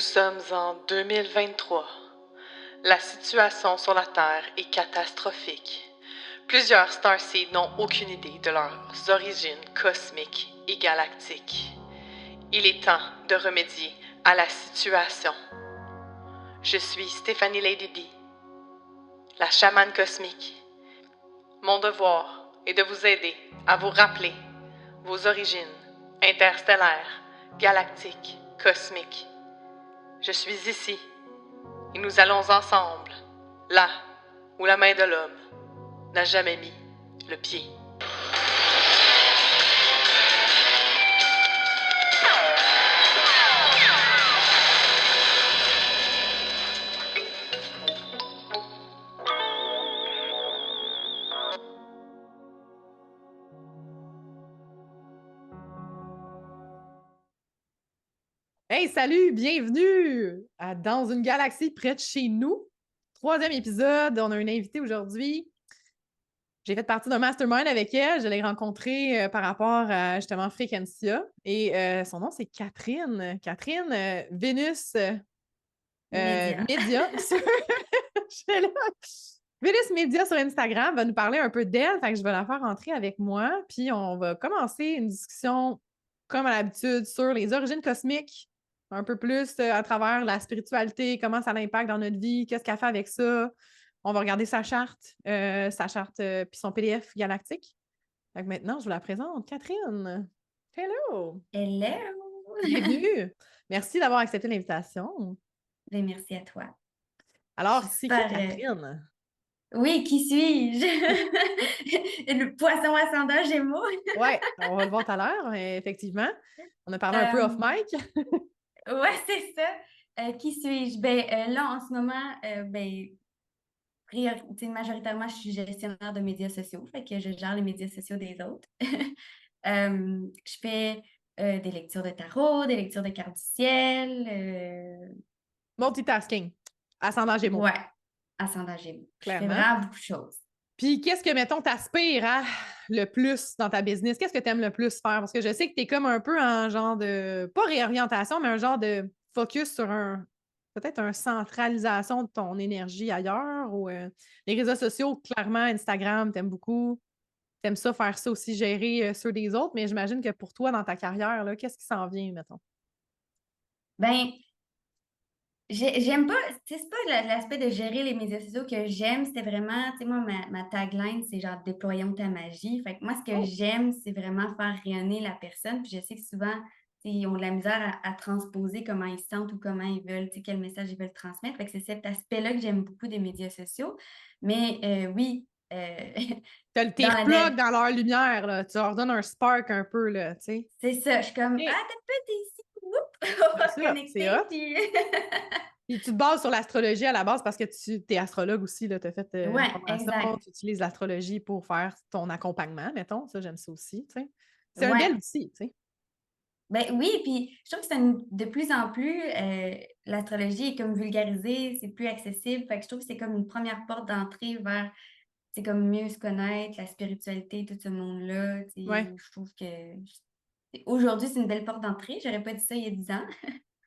sommes en 2023. La situation sur la Terre est catastrophique. Plusieurs starseeds n'ont aucune idée de leurs origines cosmiques et galactiques. Il est temps de remédier à la situation. Je suis Stéphanie Lady D, la chamane cosmique. Mon devoir est de vous aider à vous rappeler vos origines interstellaires, galactiques, cosmiques. Je suis ici et nous allons ensemble, là où la main de l'homme n'a jamais mis le pied. Hey, salut, bienvenue Dans une galaxie près de chez nous. 3e épisode, on a un invité aujourd'hui. J'ai fait partie d'un mastermind avec elle. Je l'ai rencontrée par rapport à justement Frequencia. Et son nom, c'est Catherine. Catherine Vénus Média. Média. J'étais là. Vénus Média sur Instagram va nous parler un peu d'elle. Fait que je vais la faire rentrer avec moi. Puis on va commencer une discussion, comme à l'habitude, sur les origines cosmiques. Un peu plus à travers la spiritualité, comment ça l'impacte dans notre vie, qu'est-ce qu'elle fait avec ça. On va regarder sa charte puis son PDF galactique. Fait que maintenant, je vous la présente. Catherine. Hello! Hello! Bienvenue! Merci d'avoir accepté l'invitation. Ben, merci à toi. Alors, Je suis c'est qui super, Catherine? Oui, qui suis-je? Le poisson ascendant Gémeaux. Oui, on va le voir tout à l'heure, mais effectivement. On a parlé un peu off Euh, mic. ouais, c'est ça. Qui suis-je? Ben, là, en ce moment, majoritairement, je suis gestionnaire de médias sociaux, fait que je gère les médias sociaux des autres. Je fais des lectures de tarot, des lectures de cartes du ciel. Multitasking. Ascendant Gémeaux, Ouais, ascendant Gémeaux. Je fais clairement. vraiment beaucoup de choses. Puis, qu'est-ce que, mettons, t'aspires à le plus dans ta business? Qu'est-ce que tu aimes le plus faire? Parce que je sais que tu es comme un peu en genre de, pas réorientation, mais un genre de focus sur peut-être une centralisation de ton énergie ailleurs ou les réseaux sociaux, clairement, Instagram, t'aimes beaucoup. T'aimes ça, faire ça aussi, gérer ceux des autres, mais j'imagine que pour toi, dans ta carrière, là, qu'est-ce qui s'en vient, mettons? Ben, j'aime pas, tu sais, c'est pas l'aspect de gérer les médias sociaux que j'aime, c'était vraiment, tu sais, moi, ma tagline, c'est genre déployons ta magie. Fait que moi, ce que Oh! j'aime, c'est vraiment faire rayonner la personne. Puis je sais que souvent, tu sais, ils ont de la misère à transposer comment ils se sentent ou comment ils veulent, tu sais, quel message ils veulent transmettre. Fait que c'est cet aspect-là que j'aime beaucoup des médias sociaux. Mais oui, Tes dans la, replugs dans leur lumière, là. Tu leur donnes un spark un peu, là, tu sais. c'est ça, je suis comme, OK. ah, t'as pas t'es ici, Oups! On Ben va se ça, c'est connecter, hot. puis. Puis tu te bases sur l'astrologie à la base parce que tu es astrologue aussi, là. Tu as fait une Ouais, formation, exact. tu utilises l'astrologie pour faire ton accompagnement, mettons. Ça, j'aime ça aussi, tu sais. C'est un bel Ouais. outil, tu sais. Ben oui, puis je trouve que de plus en plus, l'astrologie est comme vulgarisée, c'est plus accessible. Fait que je trouve que c'est comme une première porte d'entrée vers, c'est comme mieux se connaître, la spiritualité, tout ce monde-là. Tu Ouais. sais, je trouve que aujourd'hui, c'est une belle porte d'entrée. J'aurais pas dit ça il y a 10 ans,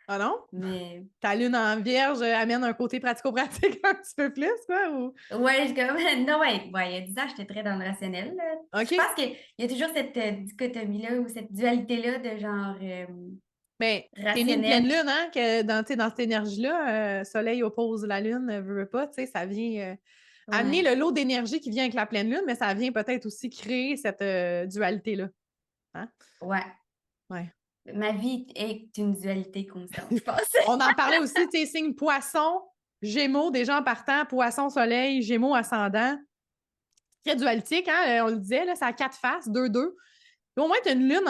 Ah non? mais Ta lune en vierge amène un côté pratico-pratique un petit peu plus, quoi, ou? ouais, je comme non, ouais, il y a 10 ans, j'étais très dans le rationnel, là. Je OK. pense qu'il y a toujours cette dichotomie-là ou cette dualité-là de genre Mais t'es né une rationnel. pleine lune, hein, que dans, tu sais, dans cette énergie-là, soleil oppose la lune, veut pas, tu sais, ça vient amener Ouais, le lot d'énergie qui vient avec la pleine lune, mais ça vient peut-être aussi créer cette dualité-là. Hein? ouais. Ouais. Ma vie est une dualité constante, je pense. On en parlait aussi, tu sais, signe poisson, gémeaux, déjà en partant, poisson, soleil, gémeaux, ascendant. Très dualistique, hein, on le disait, là, ça a 4 faces, 2-2. Au moins, tu as une lune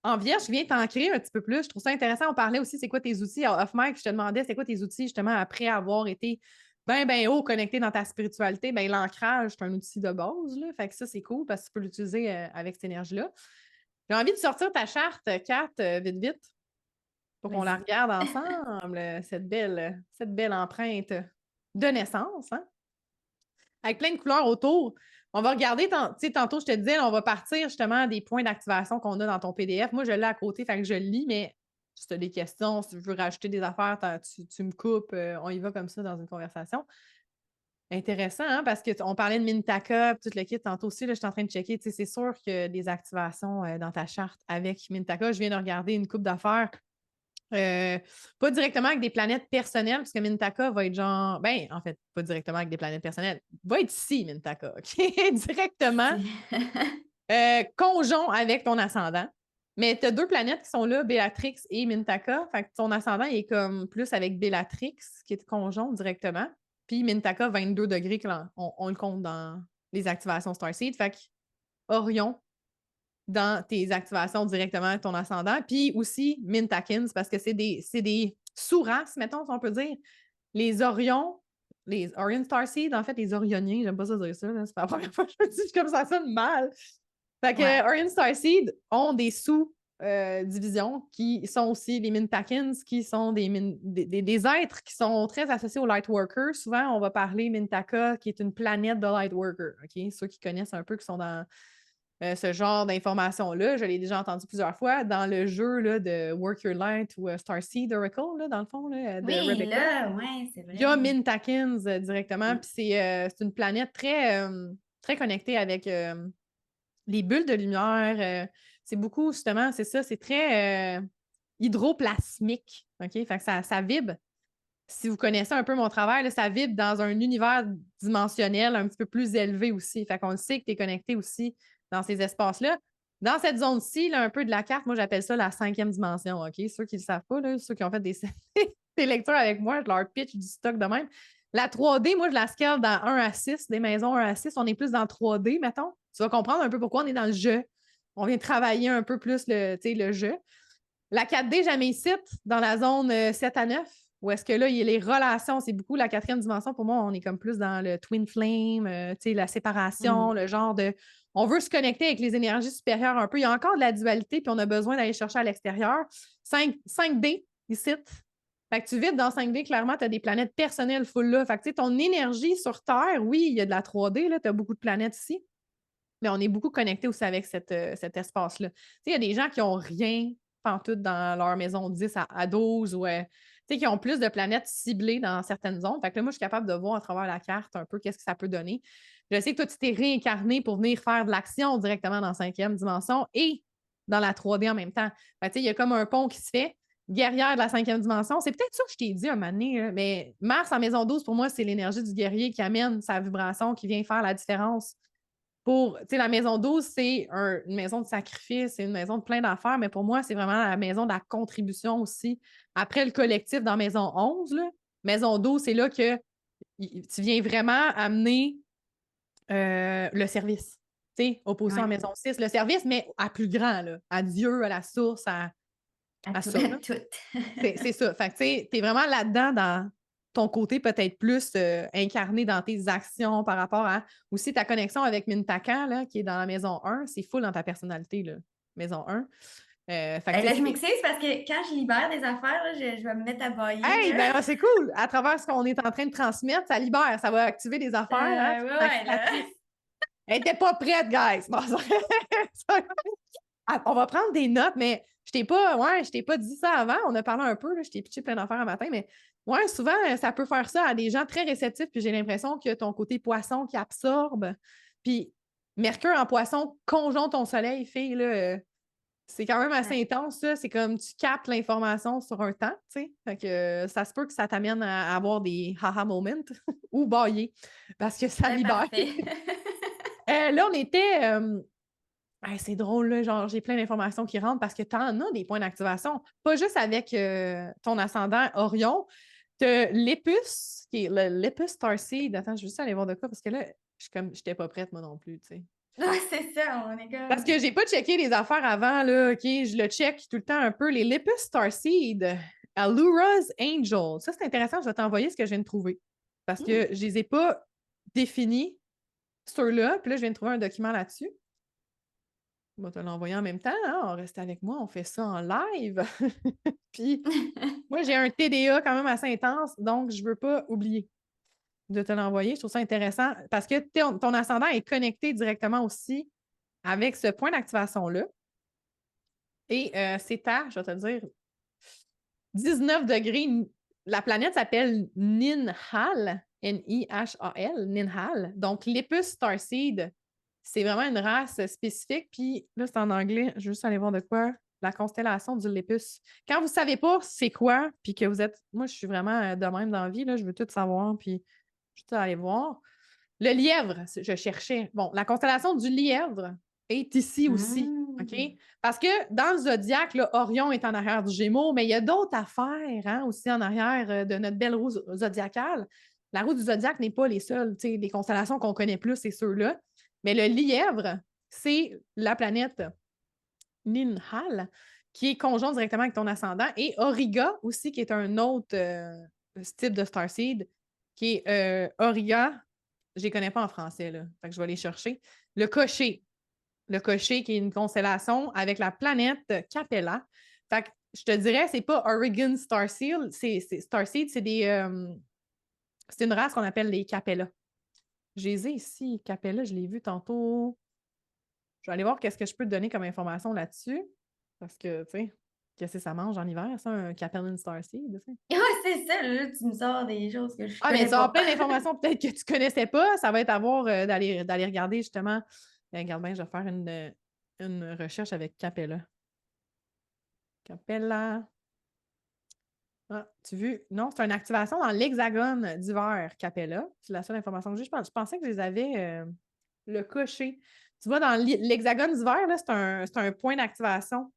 en vierge qui vient t'ancrer un petit peu plus. Je trouve ça intéressant. On parlait aussi, c'est quoi tes outils? Off-mic, je te demandais, c'est quoi tes outils, justement, après avoir été bien haut connecté dans ta spiritualité? Ben, l'ancrage, c'est un outil de base, là. Fait que ça, c'est cool parce que tu peux l'utiliser avec cette énergie-là. J'ai envie de sortir ta charte, Kat, vite, vite, pour qu'on la Vas-y. regarde ensemble, cette belle empreinte de naissance, hein? Avec plein de couleurs autour. On va regarder, tu sais, tantôt, je te disais, là, on va partir justement des points d'activation qu'on a dans ton PDF. Moi, je l'ai à côté, fait que je le lis, mais Si tu as des questions, si tu veux rajouter des affaires, tu me coupes, on y va comme ça dans une conversation. Intéressant, hein, parce qu'on parlait de Mintaka, tout le kit tantôt aussi, là, je suis en train de checker. C'est sûr que des activations dans ta charte avec Mintaka. Je viens de regarder une coupe d'affaires. Pas directement avec des planètes personnelles, parce que Mintaka va être genre. Ben, en fait, pas directement avec des planètes personnelles. Va être ici, Mintaka, OK? Directement conjoint avec ton ascendant. Mais tu as deux planètes qui sont là, Bellatrix et Mintaka. Fait que ton ascendant est comme plus avec Bellatrix, qui est conjoint directement. Puis Mintaka, 22 degrés, on le compte dans les activations Starseed. Fait que Orion, dans tes activations directement avec ton ascendant. Puis aussi Mintakins, parce que c'est des sous-races, mettons, si on peut dire. Les Orions, les Orion Starseed, en fait, les Orioniens, j'aime pas ça dire ça, c'est pas la première fois que je me dis comme ça sonne mal. Fait que Orion Starseed ont des sous-divisions qui sont aussi les Mintakins, qui sont des êtres qui sont très associés aux Lightworkers. Souvent, on va parler Mintaka, qui est une planète de Lightworker. OK? Ceux qui connaissent un peu, qui sont dans ce genre d'informations-là, je l'ai déjà entendu plusieurs fois dans le jeu là, de Work Your Light ou Starseed Oracle, là, dans le fond, là, de Oui, Rebecca. là, ouais, c'est Il y a vrai. Mintakins directement, puis c'est une planète très, très connectée avec les bulles de lumière. C'est beaucoup, justement, c'est ça, c'est très hydroplasmique. OK? Fait que ça vibre. Si vous connaissez un peu mon travail, là, ça vibre dans un univers dimensionnel un petit peu plus élevé aussi. Fait qu'on le sait que tu es connecté aussi dans ces espaces-là. Dans cette zone-ci, là, un peu de la carte, moi, j'appelle ça la 5e dimension. OK? Ceux qui ne le savent pas, là, ceux qui ont fait des lectures avec moi, je leur pitch du stock de même. La 3D, moi, je la scale dans 1 à 6, des maisons 1 à 6. On est plus dans 3D, mettons. Tu vas comprendre un peu pourquoi on est dans le jeu. On vient travailler un peu plus le jeu. La 4D, jamais ici, dans la zone 7 à 9, où est-ce que là, il y a les relations, c'est beaucoup la 4e dimension. Pour moi, on est comme plus dans le twin flame, la séparation, le genre de. On veut se connecter avec les énergies supérieures un peu. Il y a encore de la dualité, puis on a besoin d'aller chercher à l'extérieur. 5D, ici. Fait que tu vides dans 5D, clairement, tu as des planètes personnelles full là. Fait que ton énergie sur Terre, oui, il y a de la 3D, tu as beaucoup de planètes ici, mais on est beaucoup connecté aussi avec cet espace-là. Il y a des gens qui n'ont rien pantoute dans leur maison 10 à 12 ou qui ont plus de planètes ciblées dans certaines zones. Fait que là, moi, je suis capable de voir à travers la carte un peu qu'est-ce que ça peut donner. Je sais que toi, tu t'es réincarné pour venir faire de l'action directement dans la 5e dimension et dans la 3D en même temps. Il y a comme un pont qui se fait. Guerrière de la 5e dimension, c'est peut-être ça que je t'ai dit un moment donné, mais Mars en maison 12, pour moi, c'est l'énergie du guerrier qui amène sa vibration, qui vient faire la différence. Pour, tu sais, la maison 12, c'est une maison de sacrifice, c'est une maison de plein d'affaires, mais pour moi, c'est vraiment la maison de la contribution aussi. Après le collectif dans maison 11, là, maison 12, c'est là que tu viens vraiment amener le service. Tu sais, opposé en maison 6, le service, mais à plus grand, là, à Dieu, à la source, à ça. À tout. C'est ça. Fait que, tu sais, t'es vraiment là-dedans dans ton côté peut-être plus incarné dans tes actions par rapport à aussi ta connexion avec Mintaka, là, qui est dans la maison 1. C'est full dans ta personnalité, là, maison 1. Là, je m'excuse parce que quand je libère des affaires, là, je vais me mettre à bailler. Hey, ben c'est cool! À travers ce qu'on est en train de transmettre, ça libère, ça va activer des affaires. Hein? Elle était pas prête, guys! Bon, on va prendre des notes, mais je t'ai pas dit ça avant. On a parlé un peu, là, je t'ai pitché plein d'affaires un matin, mais ouais, souvent, ça peut faire ça à des gens très réceptifs, puis j'ai l'impression que ton côté poisson qui absorbe, puis Mercure en poisson conjoint ton soleil, fille, là, c'est quand même assez intense, ça. C'est comme tu captes l'information sur un temps, tu sais. Fait que ça se peut que ça t'amène à avoir des haha moments ou bailler, parce que ça libère. Là, on était... c'est drôle, là, genre, j'ai plein d'informations qui rentrent parce que tu en as des points d'activation. Pas juste avec ton ascendant Orion. Tu as l'Épus, qui est le l'Épus Starseed. Attends, je vais juste aller voir de quoi parce que là, je n'étais pas prête, moi non plus, tu sais. C'est ça, on est comme... Parce que j'ai pas checké les affaires avant, là, OK? Je le check tout le temps un peu. Les Lepus Starseed, Allura's Angel. Ça, c'est intéressant. Je vais t'envoyer ce que je viens de trouver. Parce que je les ai pas définis, ceux-là. Puis là, je viens de trouver un document là-dessus. On va te l'envoyer en même temps. Hein? On reste avec moi. On fait ça en live. Puis, moi, j'ai un TDA quand même assez intense. Donc, je veux pas oublier de te l'envoyer. Je trouve ça intéressant parce que ton ascendant est connecté directement aussi avec ce point d'activation-là. Et c'est je vais te dire, 19 degrés. La planète s'appelle Ninhal, N-I-H-A-L, Ninhal. Donc, Lepus Starseed, c'est vraiment une race spécifique. Puis là, c'est en anglais. Je vais juste aller voir de quoi. La constellation du Lepus. Quand vous ne savez pas c'est quoi, puis que vous êtes. Moi, je suis vraiment de même dans la vie, là, je veux tout savoir, puis je veux tout aller voir. Le lièvre, je cherchais. Bon, la constellation du lièvre est ici aussi. OK? Parce que dans le zodiaque, là, Orion est en arrière du Gémeaux, mais il y a d'autres affaires hein, aussi en arrière de notre belle roue zodiacale. La roue du zodiaque n'est pas les seules. Les constellations qu'on connaît plus, c'est ceux-là. Mais le lièvre, c'est la planète Ninhal, qui est conjoint directement avec ton ascendant, et Auriga aussi, qui est un autre type de starseed, qui est Auriga. Je ne les connais pas en français, là. Fait que je vais aller chercher. Le cocher. Le cocher, qui est une constellation avec la planète Capella. Fait que je te dirais, c'est pas Oregon Starseed, Starseed, c'est une race qu'on appelle les Capella. Je les ai ici, Capella, je l'ai vu tantôt. Je vais aller voir qu'est-ce que je peux te donner comme information là-dessus. Parce que, tu sais, qu'est-ce que ça mange en hiver, ça, un Capellan Starseed, tu sais? Ouais, c'est ça, là, tu me sors des choses que je Ah, mais connais tu as pas. plein d'informations peut-être que tu connaissais pas. Ça va être à voir d'aller regarder justement. Regarde bien, je vais faire une recherche avec Capella. Capella. Ah, tu vois? Non, c'est une activation dans l'hexagone d'hiver, Capella. C'est la seule information que j'ai. Je pensais que je les avais le cocher. Tu vois, dans l'hexagone d'hiver, là, c'est un point d'activation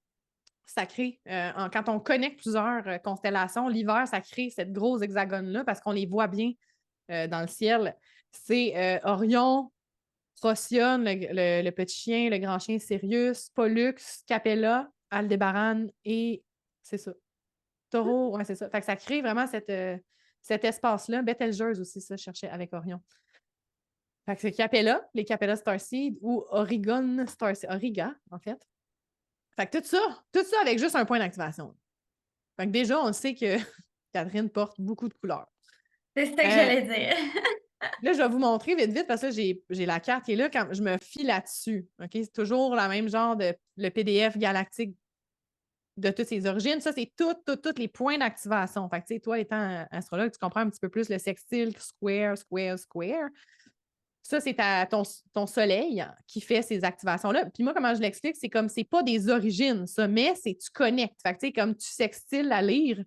sacré. Quand on connecte plusieurs constellations, l'hiver, ça crée cette grosse hexagone-là parce qu'on les voit bien dans le ciel. C'est Orion, Procyon, le petit chien, le grand chien Sirius, Pollux, Capella, Aldébaran et c'est ça. Taureau, ouais, c'est ça. Fait que ça crée vraiment cet espace-là. Betelgeuse aussi, ça, je cherchais avec Orion. Fait que c'est Capella, les Capella Starseed ou Oregon Starseed, Origa, en fait. Fait que tout ça avec juste un point d'activation. Fait que déjà, on sait que Catherine porte beaucoup de couleurs. C'est ça que Euh, j'allais dire. Là, je vais vous montrer vite parce que j'ai la carte qui est là quand je me fie là-dessus. OK? C'est toujours la même genre de le PDF galactique de toutes ses origines. Ça, c'est tous les points d'activation. Fait que, tu sais, toi, étant astrologue, tu comprends un petit peu plus le sextile, square, square, square. Ça, c'est ton soleil qui fait ces activations-là. Puis moi, comment je l'explique, c'est comme c'est pas des origines, ça, mais c'est tu connectes. Fait que, tu sais, comme tu sextiles la lyre,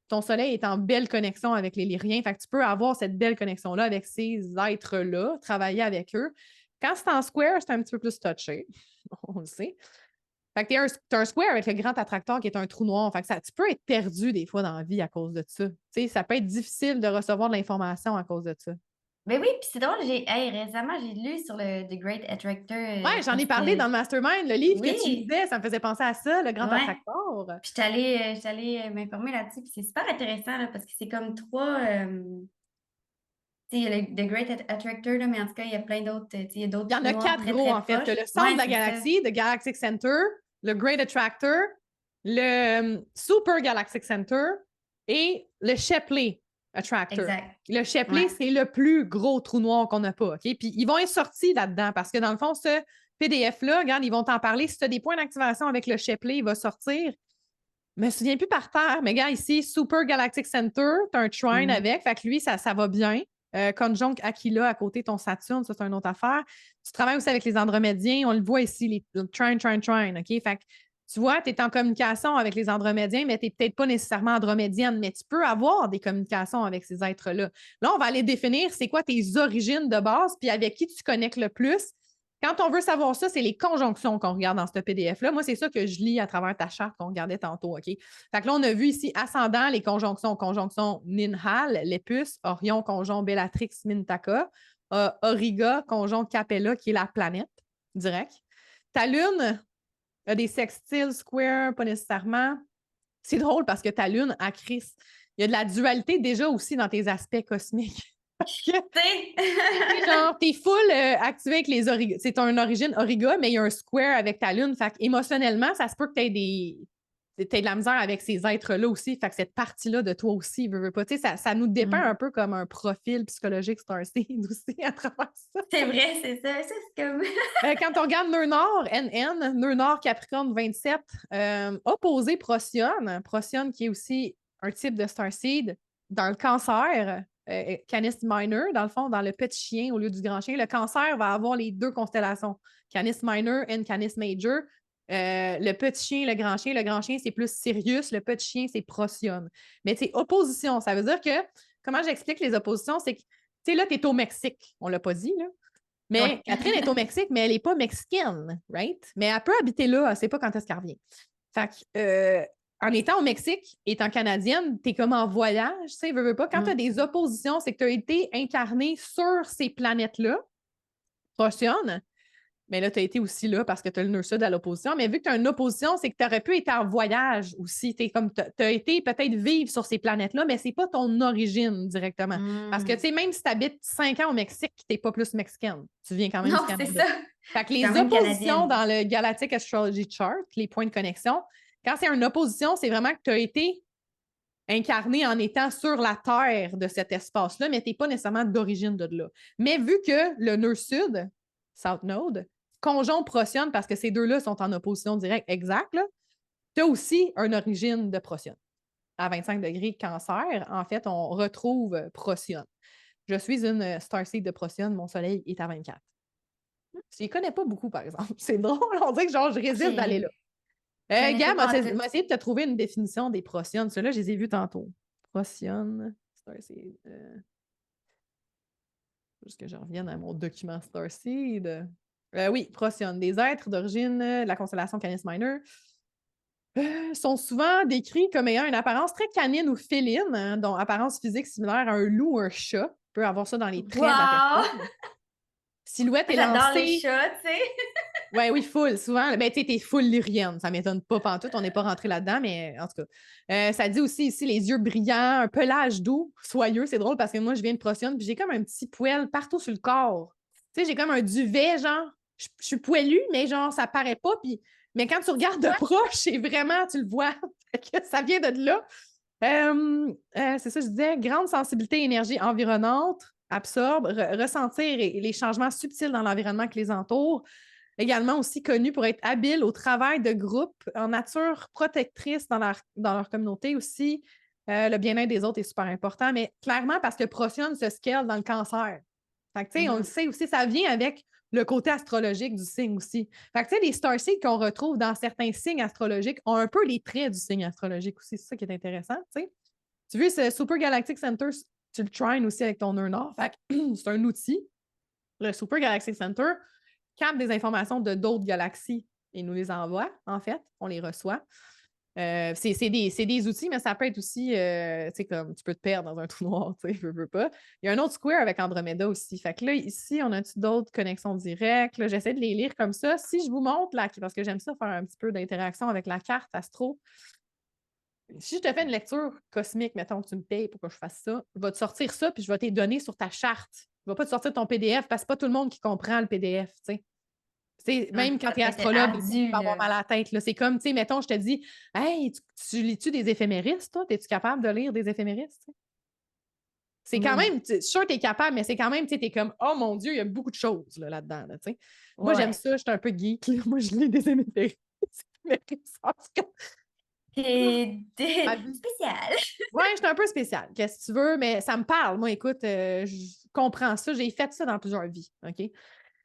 ton soleil est en belle connexion avec les lyriens. Fait que tu peux avoir cette belle connexion-là avec ces êtres-là, travailler avec eux. Quand c'est en square, c'est un petit peu plus touché. On le sait. Fait que t'es un square avec le grand attracteur qui est un trou noir. Fait que tu peux être perdu des fois dans la vie à cause de ça. Tu sais, ça peut être difficile de recevoir de l'information à cause de ça. Mais oui, puis c'est drôle, récemment, j'ai lu sur le The Great Attractor. Ouais, j'en ai parce parlé que, dans le Mastermind. Le livre que tu oui, lisais, ça me faisait penser à ça, le grand ouais. attracteur. Puis j'étais allée m'informer là-dessus, puis c'est super intéressant, là, parce que c'est comme trois. Tu sais, il y a le The Great Attractor, là, mais en tout cas, il y a plein d'autres. Tu sais, il y a d'autres Il y en trous a noirs 4 très, gros, très en fait. Tu as proches. le centre Ouais, de la c'est ça. galaxie, le Galactic Center, le Great Attractor, le Super Galactic Center et le Shapley Attractor. Exact. Le Ouais. Shapley, c'est le plus gros trou noir qu'on n'a pas. OK? Puis ils vont être sortis là-dedans parce que dans le fond, ce PDF-là, regarde, ils vont t'en parler. Si tu as des points d'activation avec le Shapley, il va sortir. Je me souviens plus par terre, mais regarde ici, Super Galactic Center, tu as un trine Mhm. avec, fait que lui, ça va bien. Conjunct Aquila à côté de ton Saturne, ça, c'est une autre affaire. Tu travailles aussi avec les Andromédiens, on le voit ici, les trine, OK? Fait que tu vois, tu es en communication avec les Andromédiens, mais tu n'es peut-être pas nécessairement andromédienne, mais tu peux avoir des communications avec ces êtres-là. Là, on va aller définir c'est quoi tes origines de base, puis avec qui tu connectes le plus. Quand on veut savoir ça, c'est les conjonctions qu'on regarde dans ce PDF-là. Moi, c'est ça que je lis à travers ta charte qu'on regardait tantôt, OK? Fait que là, on a vu ici ascendant les conjonctions. Conjonction Ninhal, Lepus, Orion, conjonct Bellatrix, Mintaka, Auriga, conjonct Capella, qui est la planète, direct. Ta lune a des sextiles, square, pas nécessairement. C'est drôle parce que ta lune a Chris. Il y a de la dualité déjà aussi dans tes aspects cosmiques. Parce que genre, t'es full activé avec les origas. C'est une origine origa, mais il y a un square avec ta lune. Fait émotionnellement, ça se peut que t'aies de la misère avec ces êtres-là aussi. Fait que cette partie-là de toi aussi, veut pas. Tu sais, ça nous dépeint Mm. un peu comme un profil psychologique Starseed aussi à travers ça. C'est vrai, c'est ça. Ça, c'est comme. Quand on regarde Nœud Nord, NN, Nœud Nord Capricorne 27, opposé Procyon. Procyon qui est aussi un type de starseed. Dans le cancer, Canis Minor, dans le fond, dans le petit chien au lieu du grand chien, le cancer va avoir les deux constellations, Canis Minor et Canis Major. Le petit chien, le grand chien, c'est plus Sirius, le petit chien, c'est Procyon. Mais c'est opposition, ça veut dire que, comment j'explique les oppositions, c'est que, tu sais, là, tu es au Mexique, on l'a pas dit, là. Mais Ouais. Catherine est au Mexique, mais elle n'est pas mexicaine, right? Mais elle peut habiter là, elle ne sait pas quand est-ce qu'elle revient. Fait que, en étant au Mexique, étant canadienne, tu es comme en voyage, tu sais, veux pas. Quand tu as des oppositions, c'est que tu as été incarné sur ces planètes-là, Procyon. Mais là, tu as été aussi là parce que tu as le nœud sud à l'opposition. Mais vu que tu as une opposition, c'est que tu aurais pu être en voyage aussi. Tu as été peut-être vivre sur ces planètes-là, mais c'est pas ton origine directement. Parce que, tu sais, même si tu habites 5 ans au Mexique, tu n'es pas plus mexicaine. Tu viens quand même Non, du c'est Canada. ça. Fait que Je suis les quand même oppositions canadienne. dans le Galactic Astrology Chart, les points de connexion, quand c'est une opposition, c'est vraiment que tu as été incarné en étant sur la Terre de cet espace-là, mais tu n'es pas nécessairement d'origine de là. Mais vu que le nœud sud, South Node, conjoncte Procyon, parce que ces deux-là sont en opposition directe exacte, tu as aussi une origine de Procyon. À 25 degrés Cancer, en fait, on retrouve Procyon. Je suis une starseed de Procyon, mon soleil est à 24. Je les connais pas beaucoup, par exemple. C'est drôle, on dirait que genre, je résiste d'aller là. Gab, Pas en tout. m'a essayé de te trouver une définition des Procyon. Ceux-là, je les ai vus tantôt. Procyon, Starseed. Juste que je revienne à mon document Starseed. Oui, Procyon, des êtres d'origine de la constellation Canis Minor. Sont souvent décrits comme ayant une apparence très canine ou féline, hein, dont apparence physique similaire à un loup ou un chat. On peut avoir ça dans les traits de la Wow! personne. Silhouette est J'adore les lancée. chats, tu sais. Ouais, oui, full. Souvent, ben, tu sais, t'es full lyrienne. Ça m'étonne pas pantoute. On n'est pas rentré là-dedans, mais en tout cas. Ça dit aussi ici les yeux brillants, un pelage doux, soyeux. C'est drôle parce que moi, je viens de Procyon, puis j'ai comme un petit poil partout sur le corps. Tu sais, j'ai comme un duvet, genre. Je suis poilue, mais genre, ça paraît pas. Mais quand tu regardes de proche, c'est vraiment, tu le vois. Fait que ça vient de là. C'est ça, je disais, grande sensibilité énergie environnante, absorbe, ressentir les changements subtils dans l'environnement qui les entoure. Également aussi connu pour être habile au travail de groupe, en nature protectrice dans leur communauté aussi. Le bien-être des autres est super important, mais clairement parce que Procyon se scale dans le cancer. Fait que, tu sais, on le sait aussi, ça vient avec le côté astrologique du signe aussi. Fait que, tu sais, les starseeds qu'on retrouve dans certains signes astrologiques ont un peu les traits du signe astrologique aussi. C'est ça qui est intéressant, tu sais. Tu vois, ce Super Galactic Center, tu le trines aussi avec ton nœud nord. Fait que c'est un outil. Le Super Galactic Center capte des informations de d'autres galaxies et nous les envoie, en fait. On les reçoit. C'est des outils, mais ça peut être aussi, tu sais, comme tu peux te perdre dans un trou noir, tu sais, je veux pas. Il y a un autre square avec Andromeda aussi. Fait que là, ici, on a d'autres connexions directes. Là, j'essaie de les lire comme ça. Si je vous montre, là, parce que j'aime ça faire un petit peu d'interaction avec la carte astro, si je te fais une lecture cosmique, mettons que tu me payes pour que je fasse ça, je vais te sortir ça, puis je vais te donner sur ta charte. Je ne vais pas te sortir ton PDF parce que c'est pas tout le monde qui comprend le PDF, tu sais. Même quand Ça tu es peut être astrologue, tu ardu, peux avoir là. mal à la tête. Là. C'est comme, tu sais, mettons, je te dis, hey, tu lis-tu des éphéméristes, toi? Es-tu capable de lire des éphéméristes? T'sais? C'est quand même, je suis sûre que tu es capable, mais c'est quand même, tu sais, tu es comme, oh mon Dieu, il y a beaucoup de choses là-dedans. Là, moi, j'aime Ouais. ça, je suis un peu geek. Là. Moi, je lis des éphéméristes. En tout cas, ma T'es vie. spécial. Ouais, je suis un peu spéciale. Qu'est-ce que tu veux, mais ça me parle. Moi, écoute, je comprends ça. J'ai fait ça dans plusieurs vies. OK?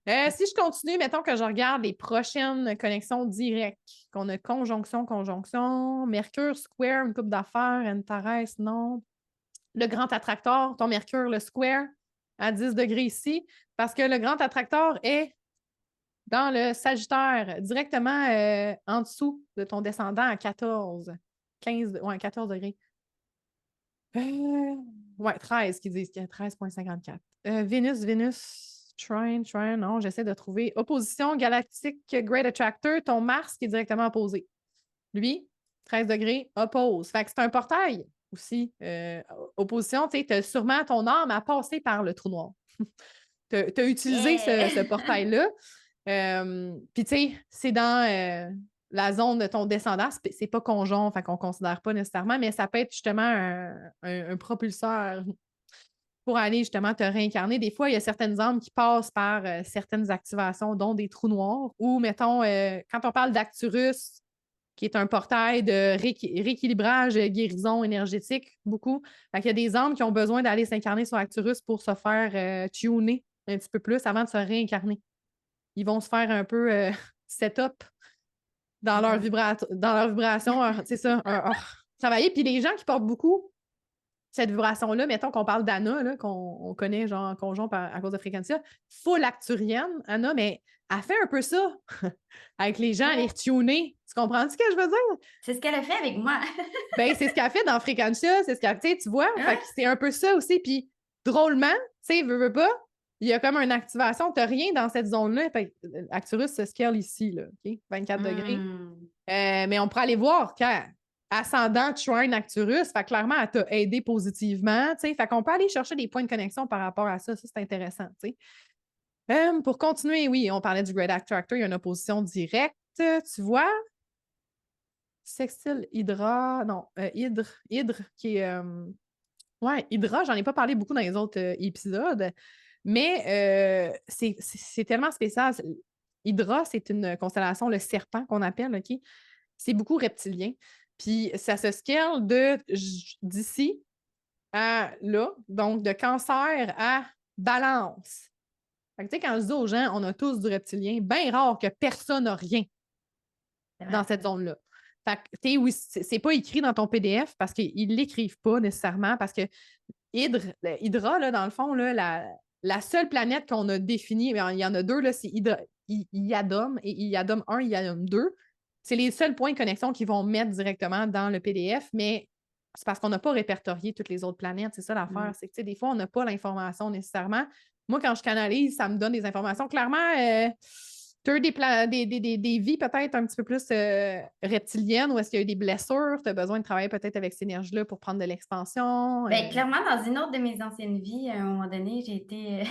Si je continue, mettons que je regarde les prochaines connexions directes, qu'on a conjonction, Mercure, Square, une coupe d'affaires, Antares, non. Le grand attracteur, ton Mercure, le Square, à 10 degrés ici, parce que le grand attracteur est dans le Sagittaire, directement en dessous de ton descendant à 14, 15, ouais, 14 degrés. Ouais, 13 qui disent qu'il y a 13,54. Vénus, Trine, non, j'essaie de trouver. Opposition galactique Great Attractor, ton Mars qui est directement opposé. Lui, 13 degrés, oppose. Fait que c'est un portail aussi. Opposition, tu sais, tu as sûrement ton âme à passer par le trou noir. Tu as utilisé Yeah! ce portail-là. Puis, tu sais, c'est dans la zone de ton descendant. C'est pas conjoint, fait qu'on ne considère pas nécessairement, mais ça peut être justement un propulseur pour aller justement te réincarner. Des fois, il y a certaines âmes qui passent par certaines activations, dont des trous noirs. Ou, mettons, quand on parle d'Acturus, qui est un portail de rééquilibrage, guérison énergétique, beaucoup. Fait qu'il y a des âmes qui ont besoin d'aller s'incarner sur Arcturus pour se faire tuner un petit peu plus avant de se réincarner. Ils vont se faire un peu set-up dans leur vibration, c'est ça, travailler. Puis les gens qui portent beaucoup cette vibration-là, mettons qu'on parle d'Anna, là, qu'on connaît genre en conjoint à cause de Fréquentia, full acturienne, Anna, mais elle fait un peu ça avec les gens, les retuner. Tu comprends ce que je veux dire? C'est ce qu'elle a fait avec moi. Ben, c'est ce qu'elle fait dans Fréquentia, c'est ce qu'elle fait, tu vois? Fait que c'est un peu ça aussi. Puis drôlement, tu sais, veux pas, il y a comme une activation, t'as rien dans cette zone-là. Fait que, Arcturus se scale ici, là, OK? 24 degrés. Mais on pourrait aller voir quand ascendant Trine Arcturus, fait clairement, elle t'a aidé positivement, tu sais. Fait qu'on peut aller chercher des points de connexion par rapport à ça. Ça, c'est intéressant, tu sais. Pour continuer, oui, on parlait du Great Attractor, il y a une opposition directe, tu vois? Sextile Hydra, non, Hydre, qui est. Ouais, Hydra, j'en ai pas parlé beaucoup dans les autres épisodes, mais c'est tellement spécial. Hydra, c'est une constellation, le serpent qu'on appelle, OK? C'est beaucoup reptilien. Puis ça se scale d'ici à là, donc de Cancer à Balance. Fait que, tu sais, quand je dis aux gens, on a tous du reptilien, bien rare que personne n'a rien dans cette zone-là. Fait que, oui, c'est pas écrit dans ton PDF parce qu'ils l'écrivent pas nécessairement parce que Hydra, là, dans le fond, là, la seule planète qu'on a définie, il y en a deux, là, c'est Iadom et Iadom 1, Iadom 2. C'est les seuls points de connexion qu'ils vont mettre directement dans le PDF, mais c'est parce qu'on n'a pas répertorié toutes les autres planètes. C'est ça l'affaire. C'est que des fois, on n'a pas l'information nécessairement. Moi, quand je canalise, ça me donne des informations. Clairement, tu as eu des vies peut-être un petit peu plus reptiliennes ou est-ce qu'il y a eu des blessures? Tu as besoin de travailler peut-être avec ces énergies-là pour prendre de l'expansion? Ben, clairement, dans une autre de mes anciennes vies, à un moment donné, j'étais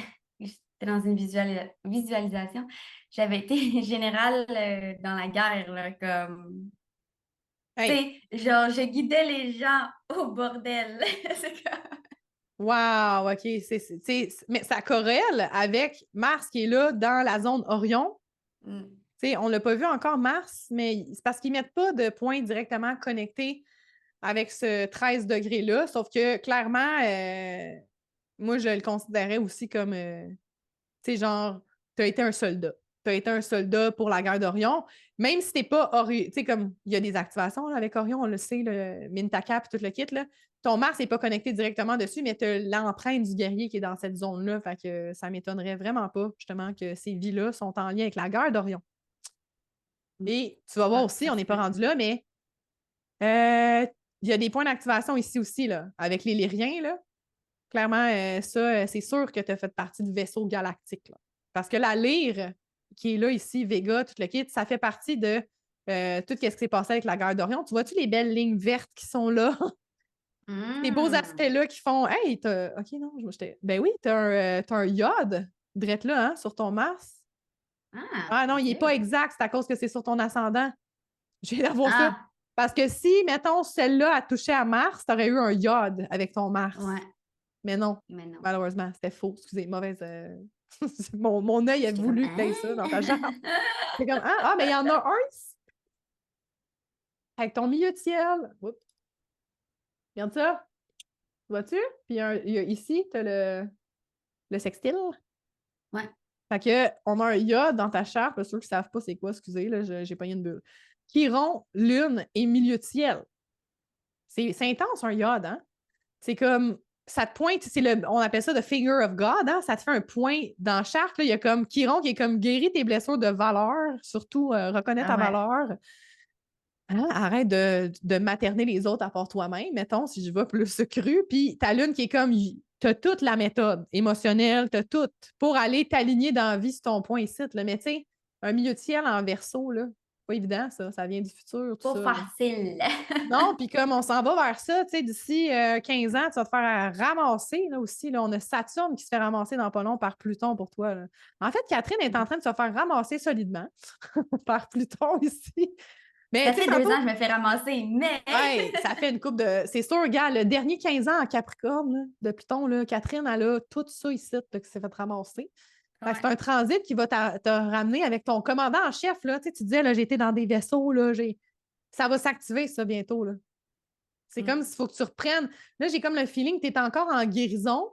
dans une visualisation. J'avais été générale dans la guerre, là, comme. Hey. Tu sais, genre, je guidais les gens au bordel. C'est comme. Wow, OK. Mais ça corrèle avec Mars qui est là dans la zone Orion. On ne l'a pas vu encore, Mars, mais c'est parce qu'ils ne mettent pas de points directement connectés avec ce 13 degrés-là. Sauf que clairement, moi, je le considérais aussi comme, tu sais, genre, tu as été un soldat. Tu as été un soldat pour la guerre d'Orion. Même si tu n'es pas Orion, tu sais, comme il y a des activations là, avec Orion, on le sait, le Mintaka et tout le kit, là. Ton Mars n'est pas connecté directement dessus, mais tu as l'empreinte du guerrier qui est dans cette zone-là. Fait que ça m'étonnerait vraiment pas, justement, que ces vies-là sont en lien avec la guerre d'Orion. Et tu vas voir aussi, on n'est pas rendu là, mais il y a des points d'activation ici aussi, là, avec les Lyriens, là. Clairement, ça, c'est sûr que tu as fait partie du vaisseau galactique, là. Parce que la lyre qui est là, ici, Vega, tout le kit, ça fait partie de tout ce qui s'est passé avec la guerre d'Orion. Tu vois-tu les belles lignes vertes qui sont là? Ces beaux aspects-là qui font Hey, OK, non, ben oui, t'as un iode, drette là, hein, sur ton Mars. Ah non, il n'est pas exact, c'est à cause que c'est sur ton ascendant. Je viens d'avoir ça. Parce que si, mettons, celle-là a touché à Mars, tu aurais eu un iode avec ton Mars. Ouais. Mais non. Malheureusement, c'était faux. Excusez, mauvaise. Mon œil a voulu que tu aies ça dans ta jambe. C'est comme mais il y en a un ici. Avec ton milieu de ciel. Oups. Regarde ça. Vois-tu? Puis ici, tu as le sextile. Ouais. Fait que on a un iode dans ta charte. Pour ceux qui ne savent pas c'est quoi, excusez, là, j'ai pogné une bulle. Chiron, lune et milieu de ciel. C'est intense, un iode, hein? C'est comme, ça te pointe, on appelle ça the finger of God, hein? Ça te fait un point dans la charte. Là, il y a comme Chiron qui est comme guérir tes blessures de valeur, surtout reconnaître ta valeur. Hein? Arrête de materner les autres à part toi-même, mettons, si je vais plus cru. Puis ta lune qui est comme, t'as toute la méthode émotionnelle, t'as tout pour aller t'aligner dans la vie sur ton point ici. Là. Mais tu sais, un milieu de ciel en verso, là, pas évident, ça vient du futur. Pas facile. Non, puis comme on s'en va vers ça, tu sais, d'ici 15 ans, tu vas te faire ramasser, là aussi. Là, on a Saturne qui se fait ramasser dans pas long par Pluton pour toi. Là. En fait, Catherine est en train de se faire ramasser solidement par Pluton ici. Mais, ça fait 2 ans que je me fais ramasser, mais... Ouais, ça fait une coupe de... C'est sûr, gars, le dernier 15 ans en Capricorne là, de Pluton, là, Catherine, elle a tout ça ici là, qui s'est fait ramasser. Ouais. C'est un transit qui va te ramener avec ton commandant en chef. Là. Tu disais, là, j'ai été dans des vaisseaux, là, j'ai Ça va s'activer, ça, bientôt, là. C'est comme s'il faut que tu reprennes. Là, j'ai comme le feeling que tu es encore en guérison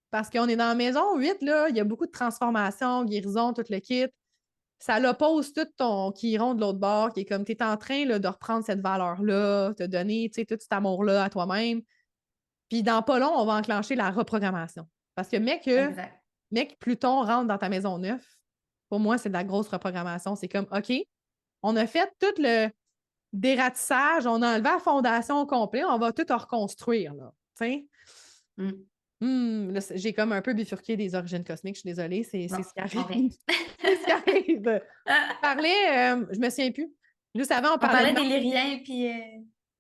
parce qu'on est dans la maison 8, là. Il y a beaucoup de transformations, guérison, tout le kit. Ça l'oppose tout ton chiron de l'autre bord, qui est comme tu es en train là, de reprendre cette valeur-là, te donner tout cet amour-là à toi-même. Puis dans pas long, on va enclencher la reprogrammation. Parce que Exact. mec, Pluton rentre dans ta maison 9, pour moi, c'est de la grosse reprogrammation. C'est comme, OK, on a fait tout le dératissage, on a enlevé la fondation au complet, on va tout reconstruire, là. Là, j'ai comme un peu bifurqué des origines cosmiques, je suis désolée, c'est Bon, ce qui on arrive. reste. C'est ce qui arrive. On parlait, je me souviens plus. Juste avant, on On parlait parlait de des Lyriens, puis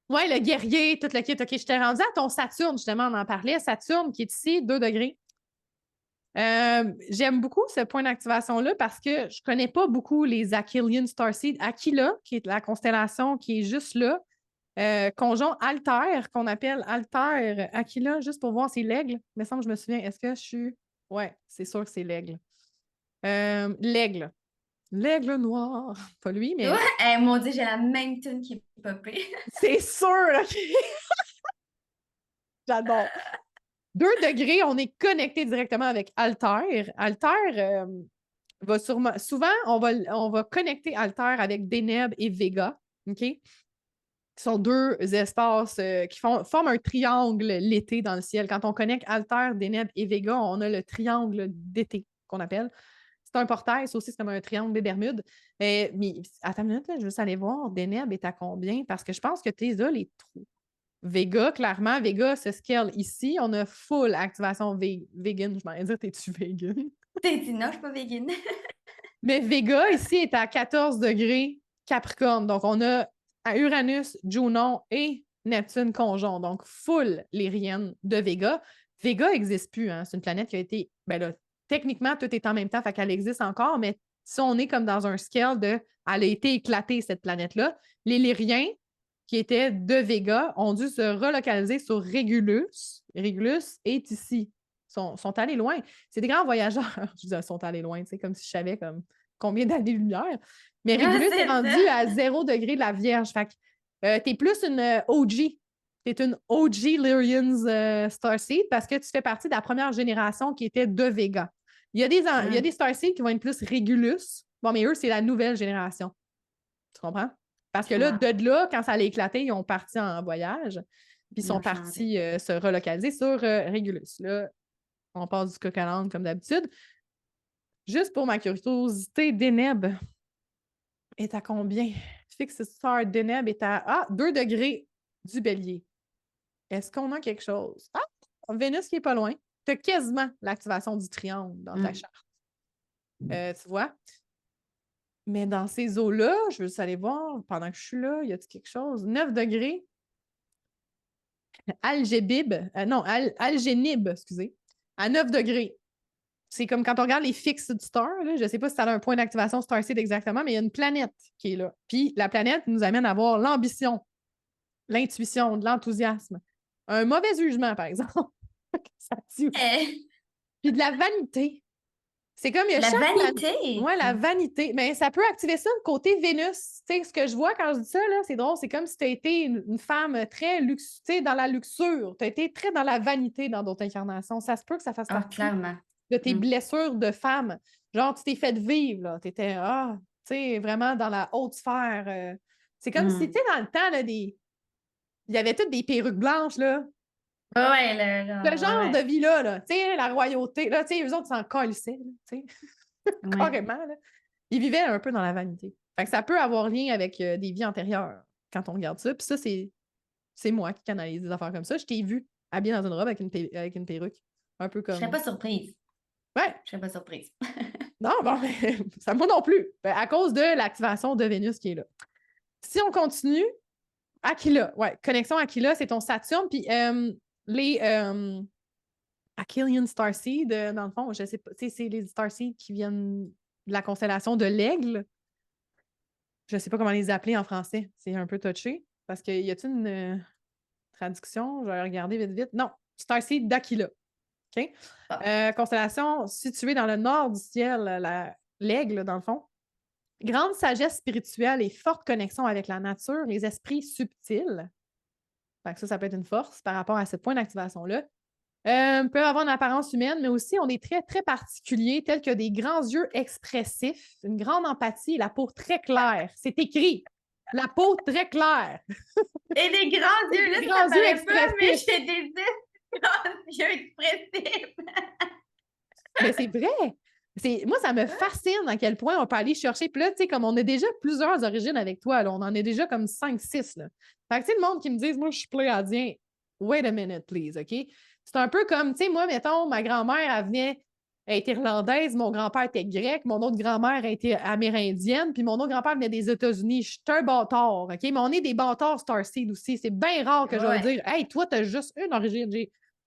ouais, le guerrier, tout le kit. OK, je t'ai rendu à ton Saturne, justement, on en parlait. Saturne, qui est ici, 2 degrés. J'aime beaucoup ce point d'activation-là parce que je ne connais pas beaucoup les Achillean Starseed. Aquila, qui est la constellation qui est juste là, conjoint Altair, qu'on appelle Altair Aquila, juste pour voir, c'est l'aigle. Il me semble que je me souviens. Est-ce que je suis. Ouais, c'est sûr que c'est l'aigle. L'aigle. L'aigle noir. Pas lui, mais. ouais, mon Dieu, j'ai la même tune qui est popée. C'est sûr! OK? J'adore. 2 degrés, on est connecté directement avec Altair. Altair va sûrement. Souvent, on va connecter Altair avec Deneb et Vega. OK? Qui sont 2 espaces qui forment un triangle l'été dans le ciel. Quand on connecte Altair, Deneb et Vega, on a le triangle d'été qu'on appelle. C'est un portail, c'est aussi comme un triangle des Bermudes. Mais attends une minute, là, je veux juste aller voir. Deneb est à combien? Parce que je pense que tu les as les trous. Vega, clairement, Vega se scale ici. On a full activation vegan. Je m'en dire, t'es-tu vegan? T'as dit non, je suis pas végane. Mais Vega, ici, est à 14 degrés Capricorne. Donc, on a à Uranus, Junon et Neptune conjoint. Donc, full lyrienne de Vega. Vega n'existe plus. Hein? C'est une planète qui a été. Ben là, techniquement, tout est en même temps, fait qu'elle existe encore, mais si on est comme dans un scale de. Elle a été éclatée, cette planète-là. Les lyriens, qui étaient de Vega, ont dû se relocaliser sur Régulus. Régulus est ici. Sont allés loin. C'est des grands voyageurs. Je disais, sont allés loin, comme si je savais comme combien d'années-lumière. Mais Régulus est rendu à 0 degré de la Vierge. Fait que t'es plus une OG. T'es une OG Lyrians Starseed parce que tu fais partie de la première génération qui était de Vega. Il y a des Starseed qui vont être plus Régulus. Bon, mais eux, c'est la nouvelle génération. Tu comprends? Parce que là, de là, quand ça allait éclater, ils ont parti en voyage. Puis ils sont partis se relocaliser sur Régulus. Là, on passe du coq à l'âne comme d'habitude. Juste pour ma curiosité, Deneb est à combien? Fixe Star Deneb est à 2 degrés du bélier. Est-ce qu'on a quelque chose? Ah! Vénus qui est pas loin. Tu as quasiment l'activation du triangle dans ta charte. Tu vois? Mais dans ces eaux-là, je veux juste aller voir, pendant que je suis là, y a-t-il quelque chose? 9 degrés. Algénib, excusez. À 9 degrés. C'est comme quand on regarde les fixed stars, là, je ne sais pas si ça a un point d'activation Starseed exactement, mais il y a une planète qui est là. Puis la planète nous amène à avoir l'ambition, l'intuition, de l'enthousiasme. Un mauvais jugement, par exemple. Ça tue. Puis de la vanité. C'est comme il y a La vanité? Ouais, la vanité. Mais ça peut activer ça, le côté Vénus. Tu sais, ce que je vois quand je dis ça, là, c'est drôle. C'est comme si tu as été une femme très luxe, tu sais, dans la luxure. Tu as été très dans la vanité dans d'autres incarnations. Ça se peut que ça fasse partie clairement. de tes blessures de femme. Genre, tu t'es fait vivre, là. Tu étais, tu sais, vraiment dans la haute sphère. C'est comme si, tu sais, dans le temps, là, il y avait toutes des perruques blanches, là. Ouais, le genre de vie-là, là, tu sais, la royauté, là, tu sais, eux autres s'en colissaient, tu sais, carrément, là. Ils vivaient un peu dans la vanité. Fait que ça peut avoir lien avec des vies antérieures quand on regarde ça. Puis ça, c'est moi qui canalise des affaires comme ça. Je t'ai vu habillée dans une robe avec une perruque. Un peu comme. Je serais pas surprise. Ouais. Je serais pas surprise. Non, bon, ça moi non plus. À cause de l'activation de Vénus qui est là. Si on continue, Aquila, ouais, connexion Aquila, c'est ton Saturne. Puis les Achillean Starseed, dans le fond, je sais pas, c'est les Starseed qui viennent de la constellation de l'Aigle. Je sais pas comment les appeler en français. C'est un peu touché. Parce qu'il y a-t-il une traduction? Je vais regarder vite, vite. Non, Starseed d'Aquila. OK? Constellation située dans le nord du ciel, l'Aigle, dans le fond. Grande sagesse spirituelle et forte connexion avec la nature, les esprits subtils. Fait que ça peut être une force par rapport à ce point d'activation-là. Peuvent avoir une apparence humaine, mais aussi on est très, très particuliers, tels que des grands yeux expressifs, une grande empathie, la peau très claire. C'est écrit. La peau très claire. Et les grands yeux, là, Des ça grands yeux paraît pas, mais expressifs. j'ai des grands yeux expressifs. Mais c'est vrai. Moi, ça me fascine à quel point on peut aller chercher. Puis là, tu sais, comme on a déjà plusieurs origines avec toi, là, on en est déjà comme 5, 6. Là. Fait que, tu sais, le monde qui me dit, moi, je suis pléiadien. Wait a minute, please, OK? C'est un peu comme, tu sais, moi, mettons, ma grand-mère, elle était irlandaise, mon grand-père était grec, mon autre grand-mère était amérindienne, puis mon autre grand-père venait des États-Unis. Je suis un bâtard, OK? Mais on est des bâtards Starseed aussi. C'est bien rare que je vais dire, hey, toi, t'as juste une origine.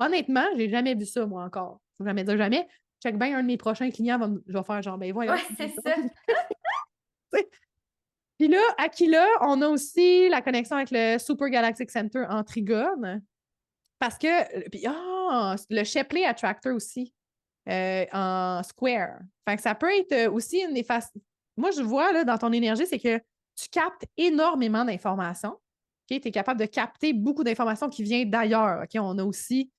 Honnêtement, j'ai jamais vu ça, moi, encore. Faut jamais dire jamais. Check bien, un de mes prochains clients je vais faire genre, ben voyons. Ouais, c'est ça. Puis là, Aquila, on a aussi la connexion avec le Super Galactic Center en Trigone. Parce que, puis, le Shapley Attractor aussi, en Square. Fait que ça peut être aussi une des faces. Moi, je vois là, dans ton énergie, c'est que tu captes énormément d'informations. Okay? Tu es capable de capter beaucoup d'informations qui viennent d'ailleurs. Okay? On a aussi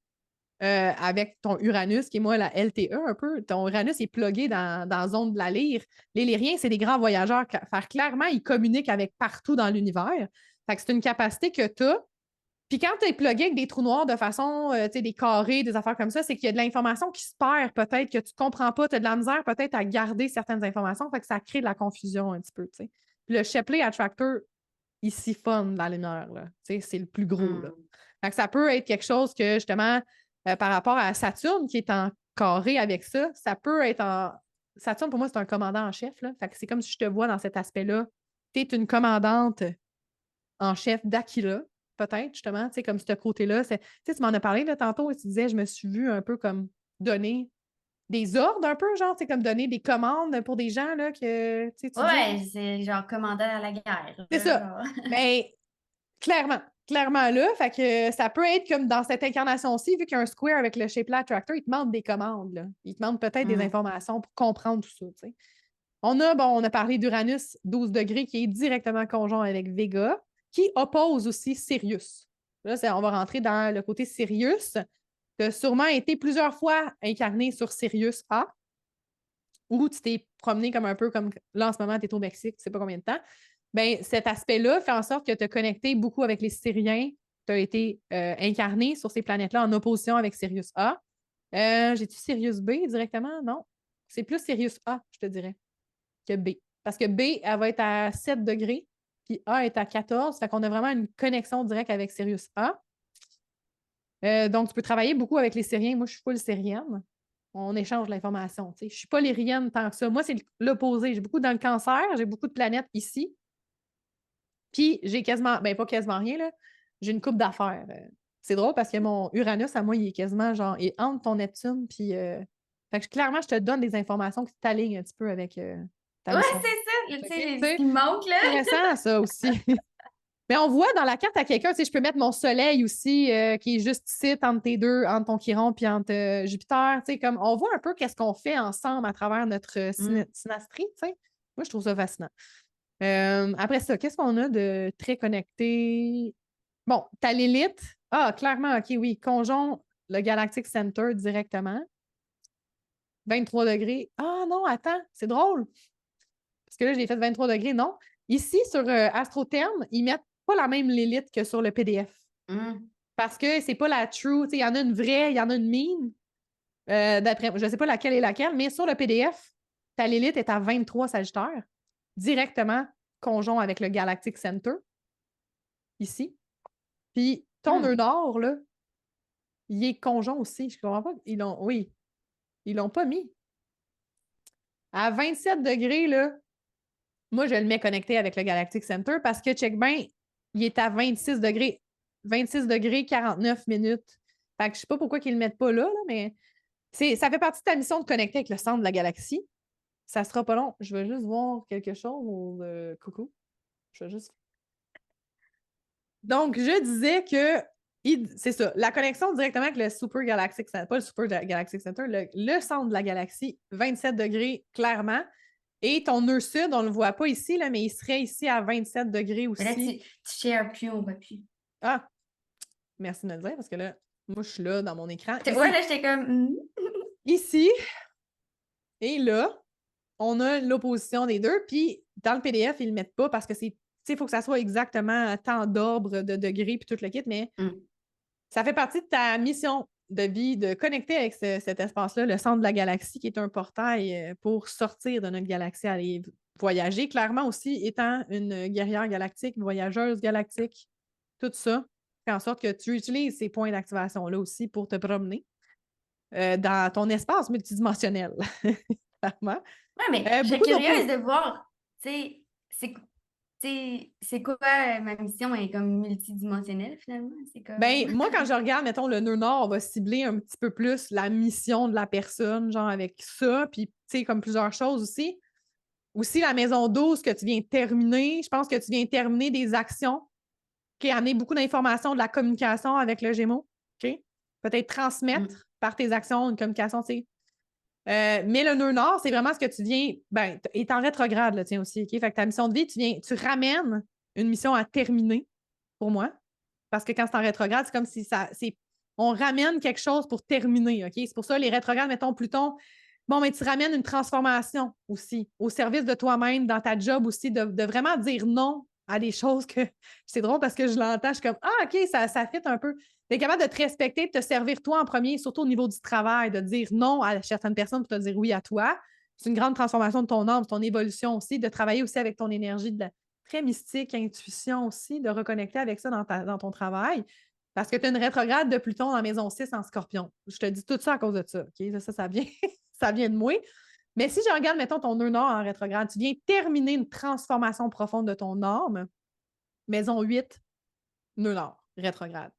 avec ton Uranus, qui est moi la LTE un peu. Ton Uranus est plugué dans la zone de la lyre. Les lyriens, c'est des grands voyageurs. Clairement, ils communiquent avec partout dans l'univers. Fait que c'est une capacité que tu as. Puis quand tu es plugué avec des trous noirs de façon, tu sais, des carrés, des affaires comme ça, c'est qu'il y a de l'information qui se perd peut-être, que tu ne comprends pas, tu as de la misère peut-être à garder certaines informations, fait que ça crée de la confusion un petit peu, tu sais. Puis le Shapley Attractor, il siphonne la lumière, là. Tu sais, c'est le plus gros, là. Fait que ça peut être quelque chose que, justement, par rapport à Saturne, qui est en carré avec ça, ça peut être en... Saturne, pour moi, c'est un commandant en chef, là. Fait que c'est comme si je te vois dans cet aspect-là. Tu es une commandante en chef d'Aquila, peut-être, justement, tu sais, comme ce côté-là. Tu sais, tu m'en as parlé là, tantôt et tu disais, je me suis vue un peu comme donner des ordres, un peu, genre, tu sais, comme donner des commandes pour des gens, là, que, tu sais, tu disais. Ouais, c'est genre commandant à la guerre. C'est ça. Mais clairement, clairement là, fait que ça peut être comme dans cette incarnation-ci, vu qu'il y a un square avec le Shape Attractor, il te demande des commandes, là. Il te demande peut-être des informations pour comprendre tout ça, tu sais. On a parlé d'Uranus 12 degrés qui est directement conjoint avec Vega, qui oppose aussi Sirius. Là, on va rentrer dans le côté Sirius. Tu as sûrement été plusieurs fois incarné sur Sirius A, où tu t'es promené comme un peu comme là en ce moment, tu es au Mexique, tu sais pas combien de temps. Bien, cet aspect-là fait en sorte que tu as connecté beaucoup avec les Syriens. Tu as été incarné sur ces planètes-là en opposition avec Sirius A. J'ai-tu Sirius B directement? Non. C'est plus Sirius A, je te dirais, que B. Parce que B, elle va être à 7 degrés, puis A est à 14. Fait qu'on a vraiment une connexion directe avec Sirius A. Donc, tu peux travailler beaucoup avec les Syriens. Moi, je suis full syrienne. On échange l'information. Je ne suis pas lyrienne tant que ça. Moi, c'est l'opposé. J'ai beaucoup dans le cancer, j'ai beaucoup de planètes ici. Puis, j'ai quasiment, ben pas quasiment rien, là. J'ai une coupe d'affaires. C'est drôle parce que mon Uranus, à moi, il est quasiment genre, il est entre ton Neptune, puis. Fait que clairement, je te donne des informations qui t'alignent un petit peu avec ta Ouais, mission. c'est ça. Tu sais, C'est ce qui me manque, là. intéressant, ça aussi. Mais on voit dans la carte à quelqu'un, tu sais, je peux mettre mon soleil aussi, qui est juste ici, entre tes deux, entre ton Chiron puis entre Jupiter. Tu sais, comme on voit un peu qu'est-ce qu'on fait ensemble à travers notre synastrie, tu sais. Moi, je trouve ça fascinant. Après ça, qu'est-ce qu'on a de très connecté? Bon, ta Lilith. Ah, clairement, OK, oui. Conjon le Galactic Center directement. 23 degrés. Ah non, attends, c'est drôle. Parce que là, j'ai fait 23 degrés. Non. Ici, sur AstroTherm, ils mettent pas la même Lilith que sur le PDF. Parce que c'est pas la true. Il y en a une vraie, il y en a une mine. D'après, je ne sais pas laquelle est laquelle, mais sur le PDF, ta Lilith est à 23 Sagittaire, directement conjoint avec le Galactic Center, ici. Puis ton nœud nord, là, il est conjoint aussi. Je ne comprends pas. Oui, ils l'ont pas mis. À 27 degrés, là, moi, je le mets connecté avec le Galactic Center parce que, check bien, il est à 26 degrés. 26 degrés, 49 minutes. Fait que je sais pas pourquoi ils le mettent pas là, mais ça fait partie de ta mission de connecter avec le centre de la galaxie. Ça sera pas long. Je vais juste voir quelque chose. Coucou. Je vais juste. Donc, je disais que c'est ça. La connexion directement avec le Super Galactic Center, pas le Super Galactic Center, le centre de la galaxie, 27 degrés, clairement. Et ton nœud sud, on ne le voit pas ici, là, mais il serait ici à 27 degrés Mais là, aussi. tu shares plus, on voit plus. Ah, merci de me le dire parce que là, moi, je suis là dans mon écran. Ici, Ouais, là, j'étais comme. ici et là, on a l'opposition des deux. Puis dans le PDF, ils ne le mettent pas parce que c'est, tu sais, il faut que ça soit exactement à tant d'ordre de degrés puis tout le kit, mais ça fait partie de ta mission de vie de connecter avec cet espace-là, le centre de la galaxie, qui est un portail pour sortir de notre galaxie, aller voyager. Clairement aussi, étant une guerrière galactique, voyageuse galactique, tout ça, fait en sorte que tu utilises ces points d'activation-là aussi pour te promener dans ton espace multidimensionnel. Clairement. Ouais, mais je serais Beaucoup curieuse de voir, tu sais, c'est quoi ma mission est comme multidimensionnelle finalement? C'est comme. Ben, moi, quand je regarde, mettons, le nœud nord, on va cibler un petit peu plus la mission de la personne, genre avec ça, puis, tu sais, comme plusieurs choses aussi. Aussi, la maison 12 que tu viens terminer, je pense que tu viens terminer des actions qui amener beaucoup d'informations, de la communication avec le Gémeaux. OK? Peut-être transmettre par tes actions une communication, tu sais. Mais le nœud nord, c'est vraiment ce que tu viens. Ben, est en rétrograde, là, tiens aussi. OK? Fait que ta mission de vie, tu ramènes une mission à terminer pour moi. Parce que quand c'est en rétrograde, c'est comme si on ramène quelque chose pour terminer. OK? C'est pour ça, les rétrogrades, mettons, Pluton. Bon, mais tu ramènes une transformation aussi au service de toi-même, dans ta job aussi, de vraiment dire non à des choses que. C'est drôle parce que je l'entends, je suis comme ah, OK, ça fit un peu. Tu es capable de te respecter, de te servir toi en premier, surtout au niveau du travail, de dire non à certaines personnes pour te dire oui à toi. C'est une grande transformation de ton âme, ton évolution aussi, de travailler aussi avec ton énergie très mystique, intuition aussi, de reconnecter avec ça dans ton travail. Parce que tu as une rétrograde de Pluton dans la maison 6 en Scorpion. Je te dis tout ça à cause de ça. OK? Ça vient, ça vient de moi. Mais si je regarde, mettons, ton nœud nord en rétrograde, tu viens terminer une transformation profonde de ton âme. Maison 8, nœud nord, rétrograde.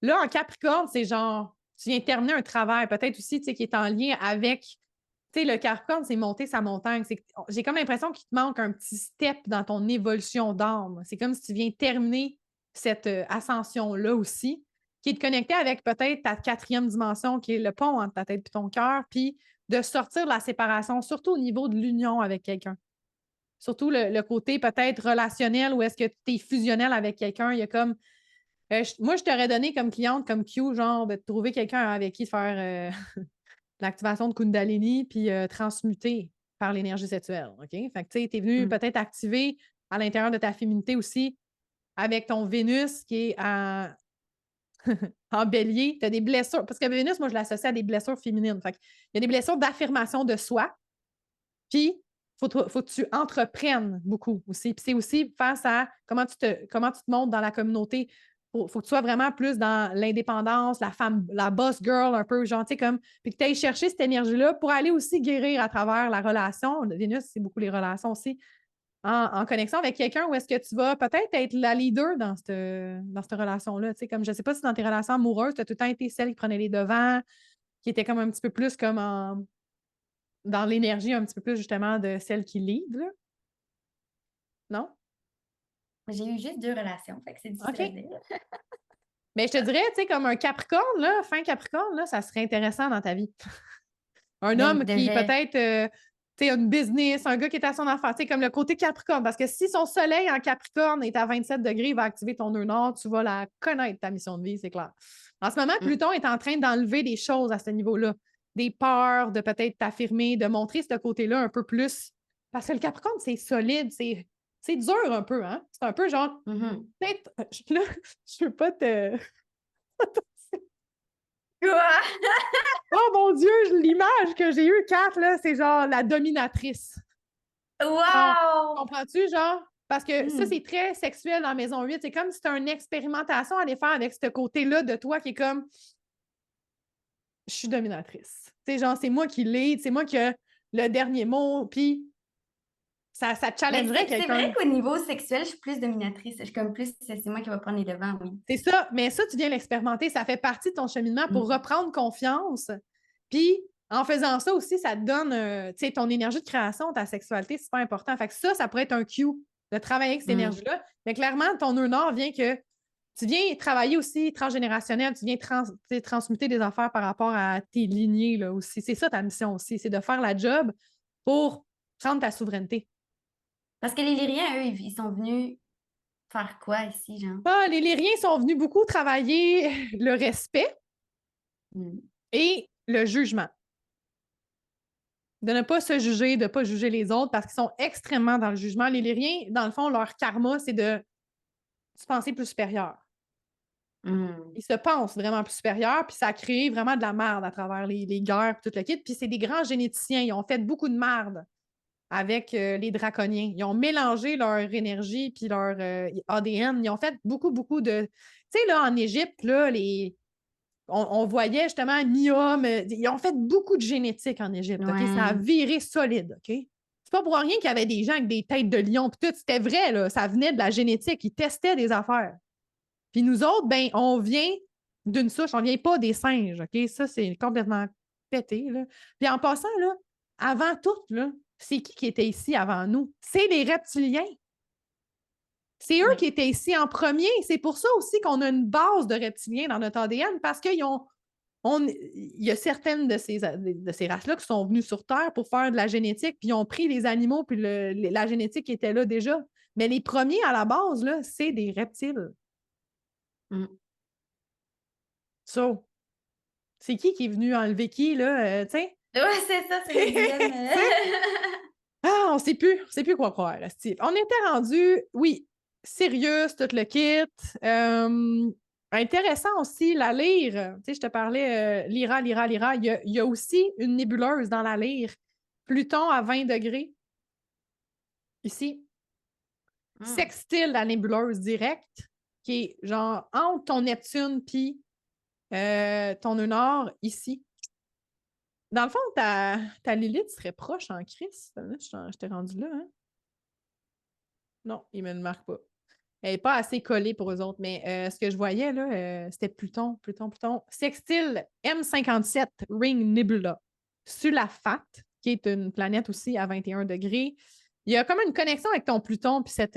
Là, en Capricorne, c'est genre, tu viens terminer un travail, peut-être aussi, tu sais, qui est en lien avec, tu sais, le Capricorne, c'est monter sa montagne. J'ai comme l'impression qu'il te manque un petit step dans ton évolution d'âme. C'est comme si tu viens terminer cette ascension-là aussi, qui est de connecter avec peut-être ta quatrième dimension, qui est le pont entre ta tête et ton cœur, puis de sortir de la séparation, surtout au niveau de l'union avec quelqu'un. Surtout le côté peut-être relationnel où est-ce que tu es fusionnel avec quelqu'un. Il y a comme moi, je t'aurais donné comme cliente, comme Q, genre de trouver quelqu'un avec qui faire l'activation de Kundalini puis transmuter par l'énergie sexuelle. OK? Fait que tu sais, tu es venu peut-être activer à l'intérieur de ta féminité aussi avec ton Vénus qui est en bélier. Tu as des blessures. Parce que Vénus, moi, je l'associe à des blessures féminines. Fait il y a des blessures d'affirmation de soi. Puis, faut que tu entreprennes beaucoup aussi. Puis c'est aussi face à comment tu te montres dans la communauté. Faut que tu sois vraiment plus dans l'indépendance, la femme, la boss girl, un peu genre, tu sais, comme, puis que tu ailles chercher cette énergie-là pour aller aussi guérir à travers la relation. Vénus, c'est beaucoup les relations aussi, en connexion avec quelqu'un où est-ce que tu vas peut-être être la leader dans cette relation-là. Tu sais, comme je ne sais pas si dans tes relations amoureuses, tu as tout le temps été celle qui prenait les devants, qui était comme un petit peu plus comme dans l'énergie un petit peu plus justement de celle qui lead, là. Non? J'ai eu juste 2 relations, fait que c'est difficile à OK. dire. Mais je te dirais, tu sais, comme un Capricorne, là, fin Capricorne, là, ça serait intéressant dans ta vie. Un homme qui peut-être, tu sais, a une business, un gars qui est à son affaire, tu sais, comme le côté Capricorne. Parce que si son soleil en Capricorne est à 27 degrés, il va activer ton nœud nord, tu vas la connaître, ta mission de vie, c'est clair. En ce moment, Pluton est en train d'enlever des choses à ce niveau-là. Des peurs, de peut-être t'affirmer, de montrer ce côté-là un peu plus. Parce que le Capricorne, c'est solide, c'est dur un peu, hein? C'est un peu genre, peut-être, là, je veux pas te. Quoi? Oh mon Dieu, l'image que j'ai eue, Kat, là, c'est genre la dominatrice. Wow! Comprends-tu, genre? Parce que ça, c'est très sexuel dans la maison 8. C'est comme si c'était une expérimentation à aller faire avec ce côté-là de toi qui est comme je suis dominatrice. Tu sais, genre, c'est moi qui lead, c'est moi qui ai le dernier mot, puis ça challengerait quelqu'un. C'est vrai qu'au niveau sexuel, je suis plus dominatrice. Je suis comme plus, c'est moi qui va prendre les devants, oui. C'est ça, mais ça, tu viens l'expérimenter, ça fait partie de ton cheminement pour reprendre confiance. Puis, en faisant ça aussi, ça te donne, tu sais, ton énergie de création, ta sexualité, c'est super important. Fait que ça pourrait être un cue de travailler avec cette énergie-là. Mais clairement, ton nœud nord vient que tu viens travailler aussi transgénérationnel, tu viens transmuter des affaires par rapport à tes lignées là, aussi. C'est ça ta mission aussi, c'est de faire la job pour prendre ta souveraineté. Parce que les Lyriens, eux, ils sont venus faire quoi ici, genre? Ah, les Lyriens sont venus beaucoup travailler le respect Mm. et le jugement. De ne pas se juger, de ne pas juger les autres parce qu'ils sont extrêmement dans le jugement. Les Lyriens, dans le fond, leur karma, c'est de se penser plus supérieur. Mm. Ils se pensent vraiment plus supérieurs, puis ça a créé vraiment de la merde à travers les guerres et tout le kit. Puis c'est des grands généticiens. Ils ont fait beaucoup de merde avec les draconiens. Ils ont mélangé leur énergie puis leur ADN. Ils ont fait beaucoup, beaucoup de... Tu sais, là, en Égypte, là, on voyait justement Niom. Ils ont fait beaucoup de génétique en Égypte. OK? Ça a Ouais. viré solide. OK? C'est pas pour rien qu'il y avait des gens avec des têtes de lion. Puis tout, c'était vrai, là. Ça venait de la génétique. Ils testaient des affaires. Puis nous autres, ben, on vient d'une souche. On vient pas des singes. OK? Ça, c'est complètement pété, là. Puis en passant, là, avant tout, là, c'est qui était ici avant nous? C'est les reptiliens. C'est eux Oui. qui étaient ici en premier. C'est pour ça aussi qu'on a une base de reptiliens dans notre ADN, parce qu'il y a certaines de ces races-là qui sont venues sur Terre pour faire de la génétique, puis ils ont pris les animaux, puis la génétique qui était là déjà. Mais les premiers à la base, là, c'est des reptiles. Mm. So, c'est qui est venu enlever qui, là? Tu sais? Ouais, c'est ça, c'est le dilemme. Ah, on sait plus quoi croire, Steve. On était rendu, oui, sérieux, tout le kit. Intéressant aussi, la lyre. Tu sais, je te parlais, Lyra. Il y a aussi une nébuleuse dans la lyre. Pluton à 20 degrés. Ici. Mm. Sextile, la nébuleuse directe, qui est genre entre ton Neptune puis ton nœud nord, ici. Dans le fond, ta Lilith serait proche en Christ. Je t'ai rendu là, hein? Non, il ne me le marque pas. Elle n'est pas assez collée pour eux autres, mais ce que je voyais, là, c'était Pluton. Sextile M57 Ring Nebula. Sulafat, qui est une planète aussi à 21 degrés. Il y a comme une connexion avec ton Pluton puis cette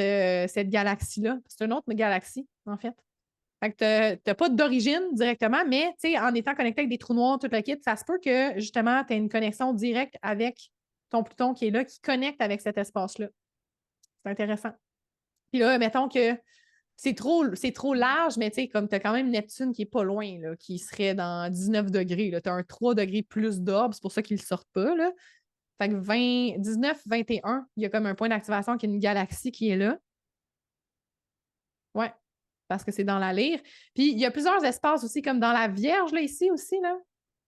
galaxie-là. C'est une autre galaxie, en fait. Fait que tu n'as pas d'origine directement, mais en étant connecté avec des trous noirs, toute la kit, ça se peut que justement, tu aies une connexion directe avec ton Pluton qui est là, qui connecte avec cet espace-là. C'est intéressant. Puis là, mettons que c'est trop large, mais tu sais, comme tu as quand même Neptune qui est pas loin, là, qui serait dans 19 degrés. Tu as un 3 degrés plus d'orbe, c'est pour ça qu'ils ne sortent pas. Là. Fait que 19, 21, il y a comme un point d'activation qui est une galaxie qui est là. Ouais, parce que c'est dans la lyre. Puis il y a plusieurs espaces aussi, comme dans la Vierge, là, ici aussi, là.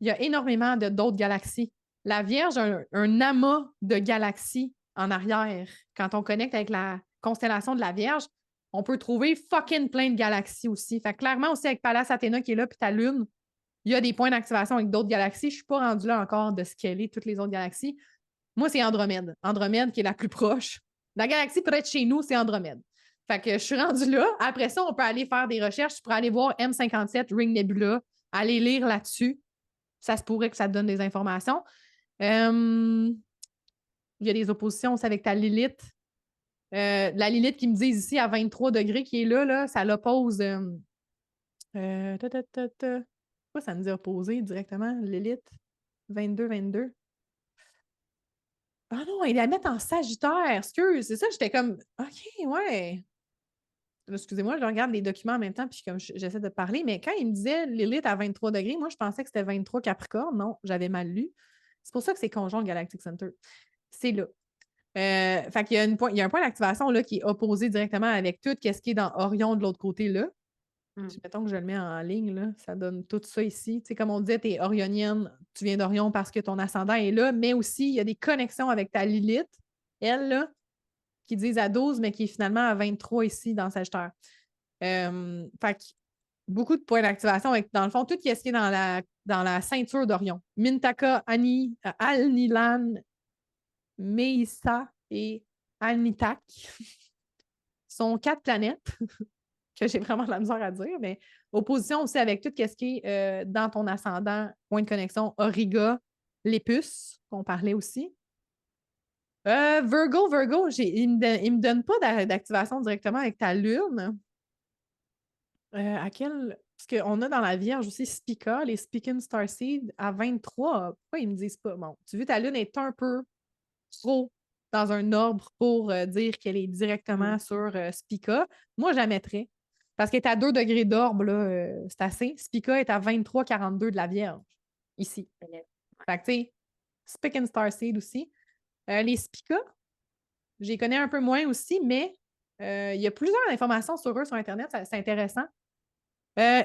Il y a énormément d'autres galaxies. La Vierge a un amas de galaxies en arrière. Quand on connecte avec la constellation de la Vierge, on peut trouver fucking plein de galaxies aussi. Fait que clairement aussi avec Pallas Athéna qui est là, puis ta Lune, il y a des points d'activation avec d'autres galaxies. Je ne suis pas rendue là encore de scaler toutes les autres galaxies. Moi, c'est Andromède. Andromède qui est la plus proche. La galaxie peut-être chez nous, c'est Andromède. Fait que je suis rendue là. Après ça, on peut aller faire des recherches. Tu pourrais aller voir M57 Ring Nebula, aller lire là-dessus. Ça se pourrait que ça te donne des informations. Il y a des oppositions aussi avec ta Lilith. La Lilith qui me dit ici à 23 degrés qui est là ça l'oppose. Pourquoi ça me dit opposé directement? Lilith 22. Ah non, il la met en Sagittaire. Excuse, c'est ça, j'étais comme OK, ouais. Excusez-moi, je regarde les documents en même temps, puis comme j'essaie de parler, mais quand il me disait Lilith à 23 degrés, moi, je pensais que c'était 23 Capricorne. Non, j'avais mal lu. C'est pour ça que c'est conjoint Galactic Center. C'est là. Fait qu'il y a, il y a un point d'activation là, qui est opposé directement avec tout ce qui est dans Orion de l'autre côté là. Puis, mettons que je le mets en ligne, là, ça donne tout ça ici. Tu sais, comme on disait, tu es orionienne, tu viens d'Orion parce que ton ascendant est là, mais aussi, il y a des connexions avec ta Lilith, elle, là, qui disent à 12, mais qui est finalement à 23 ici dans Sagittaire. Fait que beaucoup de points d'activation avec, dans le fond, tout ce qui est dans la ceinture d'Orion. Mintaka, Alnilan, Meissa et Alnitak sont 4 planètes que j'ai vraiment de la misère à dire, mais opposition aussi avec tout ce qui est dans ton ascendant, point de connexion, Auriga, les puces, qu'on parlait aussi. Virgo, il me donne pas d'activation directement avec ta lune. À quel... Parce qu'on a dans la Vierge aussi Spica, les Speaking Starseed à 23. Pourquoi ils me disent pas? Bon, tu vois, ta lune est un peu trop dans un ordre pour dire qu'elle est directement sur Spica. Moi, je la mettrais. Parce qu'elle est à 2 degrés d'orbe, là, c'est assez. Spica est à 23,42 de la Vierge, ici. Fait que, tu sais, Spic and Starseed aussi. Les Spica, je les connais un peu moins aussi, mais il y a plusieurs informations sur eux sur Internet, c'est intéressant.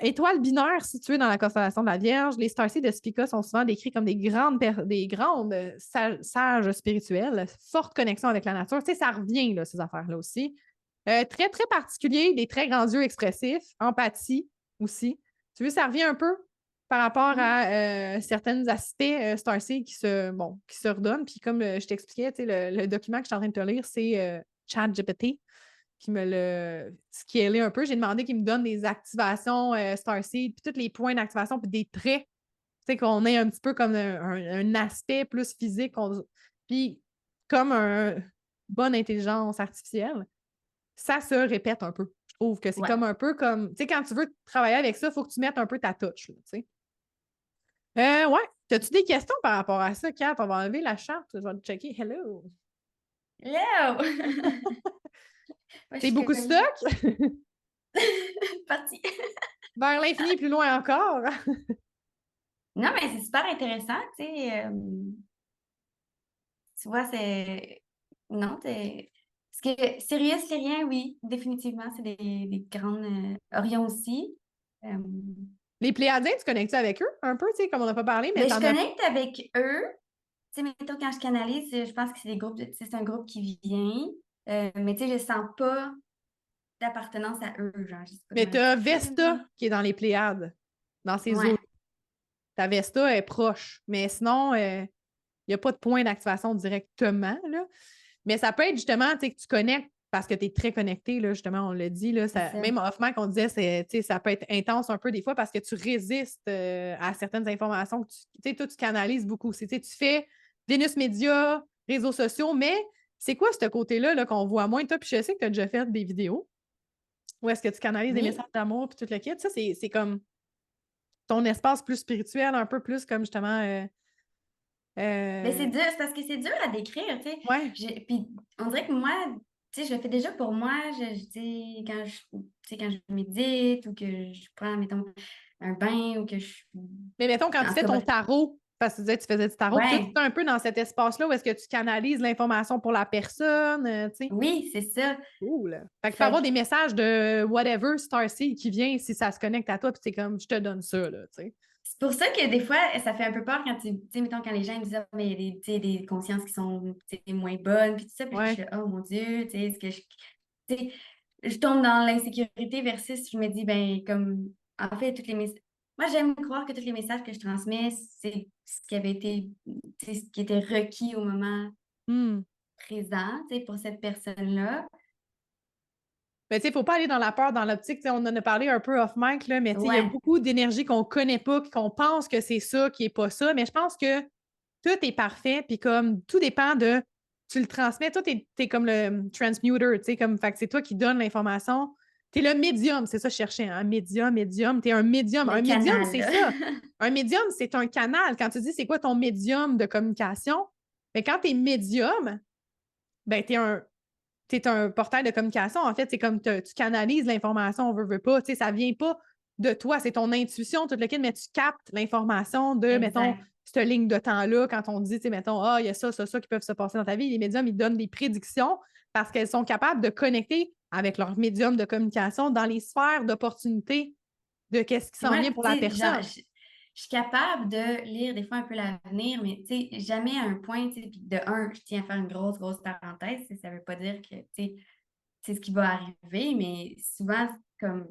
Étoiles binaires situées dans la constellation de la Vierge, les starseeds de Spica sont souvent décrits comme des grandes sages spirituelles, forte connexion avec la nature. Tu sais, ça revient, là, ces affaires-là aussi. Très, très particulier, des très grands yeux expressifs, empathie aussi. Tu vois, ça revient un peu par rapport à certains aspects starseed qui se redonnent. Puis comme je t'expliquais, tu sais, le document que je suis en train de te lire, c'est ChatGPT qui me le scalé un peu. J'ai demandé qu'il me donne des activations Starseed, puis tous les points d'activation, puis des traits, tu sais, qu'on ait un petit peu comme un aspect plus physique, puis comme une bonne intelligence artificielle, ça se répète un peu. Je trouve que c'est comme un peu comme, tu sais, quand tu veux travailler avec ça, il faut que tu mettes un peu ta touch, là, tu sais. Ouais. As-tu des questions par rapport à ça, Kat? On va enlever la charte. Je vais te checker. Hello! Hello! Moi, je C'est suis beaucoup de comme... stock? Parti. Vers l'infini, plus loin encore. Non, mais c'est super intéressant, tu sais. Tu vois, c'est... Non, t'es... Parce que Sirius, c'est rien, oui, définitivement, c'est des grandes... Orion aussi. Euh, Les Pléiadiens, tu connectes avec eux un peu, tu sais, comme on n'a pas parlé, mais Ben, je t'en as. connecte avec eux. Tu sais, mettons, quand je canalise, je pense que c'est des groupes, tu sais, c'est un groupe qui vient. Mais tu sais, je sens pas d'appartenance à eux, genre, je sais pas Mais comment t'as expliquer. Vesta qui est dans les Pléiades, dans ces Ouais, eaux. Ta Vesta est proche, mais sinon, il n'y a pas de point d'activation directement, là. Mais ça peut être justement, tu sais, que tu connectes parce que tu es très connecté, là, justement, on l'a dit, là, c'est ça. même off-mic, on disait, tu sais, ça peut être intense un peu des fois parce que tu résistes à certaines informations que tu sais, toi, tu canalises beaucoup. Tu sais, tu fais Vénus Média, réseaux sociaux, mais c'est quoi ce côté-là là, qu'on voit moins? Toi, puis je sais que tu as déjà fait des vidéos où est-ce que tu canalises des Oui. messages d'amour puis tout le kit. Ça, c'est comme ton espace plus spirituel, un peu plus comme justement. Mais c'est Euh, dur, c'est parce que c'est dur à décrire, tu sais. ouais. Puis on dirait que moi, tu sais, je le fais déjà pour moi. Tu sais, quand je médite ou que je prends, mettons, un bain ou que je... Mais mettons, quand tu En tout fais cas, ton bref. tarot, parce que tu disais que tu faisais du tarot, puis tout, Ouais, c'est un peu dans cet espace-là où est-ce que tu canalises l'information pour la personne, tu sais. oui, c'est ça. Cool. Fait qu'il peut y Fait avoir que des messages de whatever, Starseed qui vient si ça se connecte à toi, puis c'est comme, je te donne ça, là, tu sais. c'est pour ça que des fois, ça fait un peu peur quand tu sais, mettons, quand les gens ils me disent, ah, mais il y a tu sais, des consciences qui sont tu sais, moins bonnes, puis tout ça, puis je Ouais. fais, oh mon Dieu, tu sais, est-ce que tu sais, je tombe dans l'insécurité versus je me dis, ben, comme, en fait, toutes les messages. Moi, j'aime croire que tous les messages que je transmets, c'est ce qui avait été, tu sais, ce qui était requis au moment Hmm. présent, tu sais, pour cette personne-là. Mais tu sais, il ne faut pas aller dans la peur, dans l'optique. Tu sais, on en a parlé un peu off-mic, là, mais tu sais, il y a Ouais, beaucoup d'énergie qu'on ne connaît pas, qu'on pense que c'est ça, qui n'est pas ça. Mais je pense que tout est parfait, puis comme tout dépend de. Tu le transmets, toi, tu es comme le transmuter, tu sais, comme, fait que c'est toi qui donnes l'information. Tu es le médium, c'est ça, je cherchais, un médium. Tu es un médium. le Un médium, canal, c'est là. ça. Un médium, c'est un canal. Quand tu dis c'est quoi ton médium de communication, mais quand tu es médium, ben, tu es un portail de communication. En fait, c'est comme tu canalises l'information, on veut pas. Tu sais, ça vient pas de toi, c'est ton intuition, tout le kit, mais tu captes l'information de, mettons, Exact. cette ligne de temps-là, quand on dit, tu sais, mettons, ah, il y a ça qui peuvent se passer dans ta vie. Les médiums, ils donnent des prédictions parce qu'elles sont capables de connecter avec leur médium de communication dans les sphères d'opportunité de qu'est-ce qui s'en Moi, vient pour la tu sais, genre, personne. je suis capable de lire des fois un peu l'avenir, mais tu sais, jamais à un point, tu sais, puis de un, je tiens à faire une grosse, grosse parenthèse, tu sais, ça veut pas dire que, tu sais, c'est ce qui va arriver, mais souvent, comme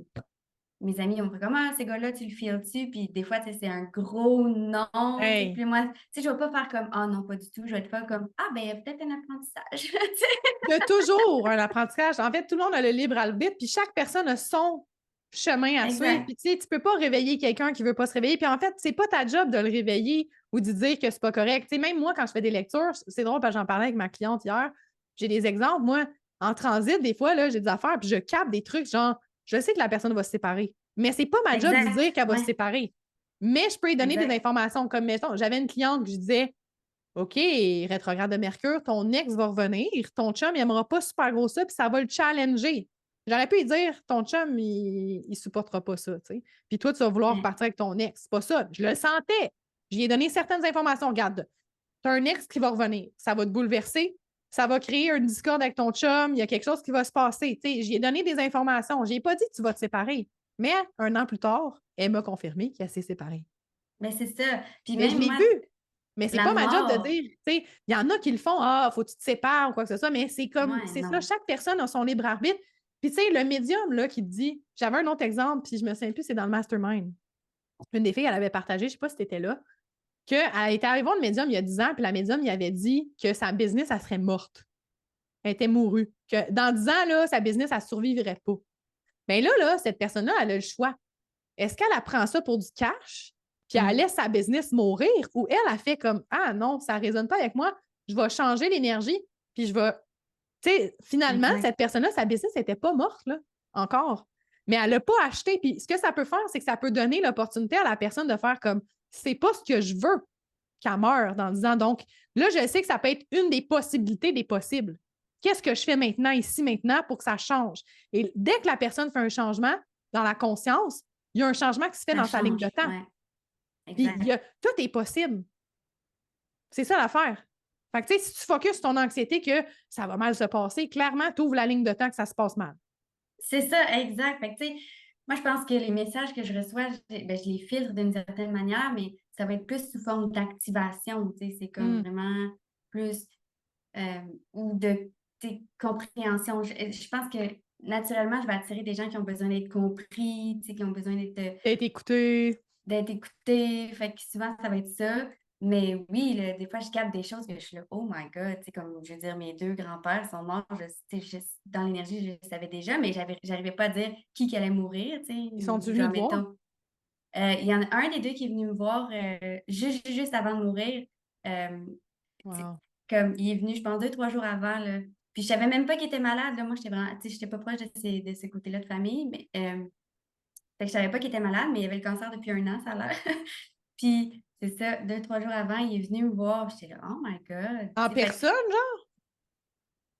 mes amis ont fait comme, ah, ces gars-là, tu le files-tu? Puis des fois, tu sais, c'est un gros non, tu sais, Hey, puis moi, tu sais, je vais pas faire comme, ah non, pas du tout, je vais être pas comme, ah, ben, il y a peut-être un apprentissage, tu sais. il y a toujours un apprentissage. En fait, tout le monde a le libre arbitre, puis chaque personne a son chemin à suivre. Exact, Puis, tu sais, tu peux pas réveiller quelqu'un qui veut pas se réveiller. Puis, en fait, c'est pas ta job de le réveiller ou de dire que c'est pas correct. Tu sais, même moi, quand je fais des lectures, c'est drôle parce que j'en parlais avec ma cliente hier. J'ai des exemples. Moi, en transit, des fois, là, j'ai des affaires, puis je capte des trucs, genre, je sais que la personne va se séparer. Mais c'est pas ma job de lui exact, dire qu'elle va se ouais, séparer. Mais je peux lui donner des exact. informations. Comme, mettons, j'avais une cliente que je disais, OK, rétrograde de Mercure, ton ex va revenir, ton chum, il aimera pas super gros ça, puis ça va le challenger. J'aurais pu lui dire, ton chum, il supportera pas ça, tu sais. Puis toi, tu vas vouloir Ouais. repartir avec ton ex. C'est pas ça. Je le sentais. J'y ai donné certaines informations. Regarde, tu as un ex qui va revenir. Ça va te bouleverser. Ça va créer un discorde avec ton chum. Il y a quelque chose qui va se passer. Tu sais, j'y ai donné des informations. Je n'ai pas dit que tu vas te séparer. Mais un an plus tard, elle m'a confirmé qu'elle s'est séparée. Mais c'est ça. Puis Mais je même l'ai moi, vu. Mais c'est la pas ma job de mort, dire, tu sais, il y en a qui le font, ah, faut que tu te sépares ou quoi que ce soit, mais c'est comme, ouais, c'est ça, non. chaque personne a son libre arbitre. Puis, tu sais, le médium, là, qui te dit, j'avais un autre exemple, puis je me souviens plus, c'est dans le mastermind. Une des filles, elle avait partagé, je sais pas si tu étais là, qu'elle était arrivée voir le médium il y a 10 ans, puis la médium, il avait dit que sa business, elle serait morte. Elle était mourue. Que dans 10 ans, là, sa business, elle ne survivrait pas. Mais là, cette personne-là, elle a le choix. Est-ce qu'elle apprend ça pour du cash, puis elle laisse sa business mourir, ou elle a fait comme ah non, ça ne résonne pas avec moi, je vais changer l'énergie, puis je vais. Tu sais, finalement, Exact. cette personne-là, sa business n'était pas morte, là, encore. Mais elle n'a pas acheté. Puis ce que ça peut faire, c'est que ça peut donner l'opportunité à la personne de faire comme c'est pas ce que je veux qu'elle meure dans 10 ans. Donc, là, je sais que ça peut être une des possibilités des possibles. Qu'est-ce que je fais maintenant, ici, maintenant, pour que ça change? Et dès que la personne fait un changement dans la conscience, il y a un changement qui se fait Ça dans sa ligne de change. temps. Ouais, Puis exact. tout est possible. C'est ça l'affaire. Fait que, tu sais, si tu focuses sur ton anxiété que ça va mal se passer, clairement, tu ouvres la ligne de temps que ça se passe mal. C'est ça, exact. Fait que, tu sais, moi, je pense que les messages que je reçois, je les filtre d'une certaine manière, mais ça va être plus sous forme d'activation. Tu sais, c'est comme Mm. vraiment plus euh, ou de compréhension. Je pense que naturellement, je vais attirer des gens qui ont besoin d'être compris, tu sais, qui ont besoin D'être écouté. d'être écoutés. Fait que souvent, ça va être ça. Mais oui, là, des fois, je capte des choses que je suis là, oh my God, tu sais, comme je veux dire, mes deux grands-pères sont morts, dans l'énergie, je le savais déjà, mais j'arrivais pas à dire qui allait mourir, tu sais, Ils ou sont-tu venus genre, te voir? mettons. Il y en a un des deux qui est venu me voir juste avant de mourir. Euh, tu sais, Wow. comme, il est venu, je pense, 2, 3 jours avant, là. Puis je savais même pas qu'il était malade, là. Moi, j'étais vraiment, tu sais, j'étais pas proche de ce côté-là de famille, mais fait que je savais pas qu'il était malade, mais il avait le cancer depuis 1 an, ça a l'air. Puis, c'est ça, 2, 3 jours avant, il est venu me voir. J'étais là, oh my God. En Tu sais, fait que, personne, genre?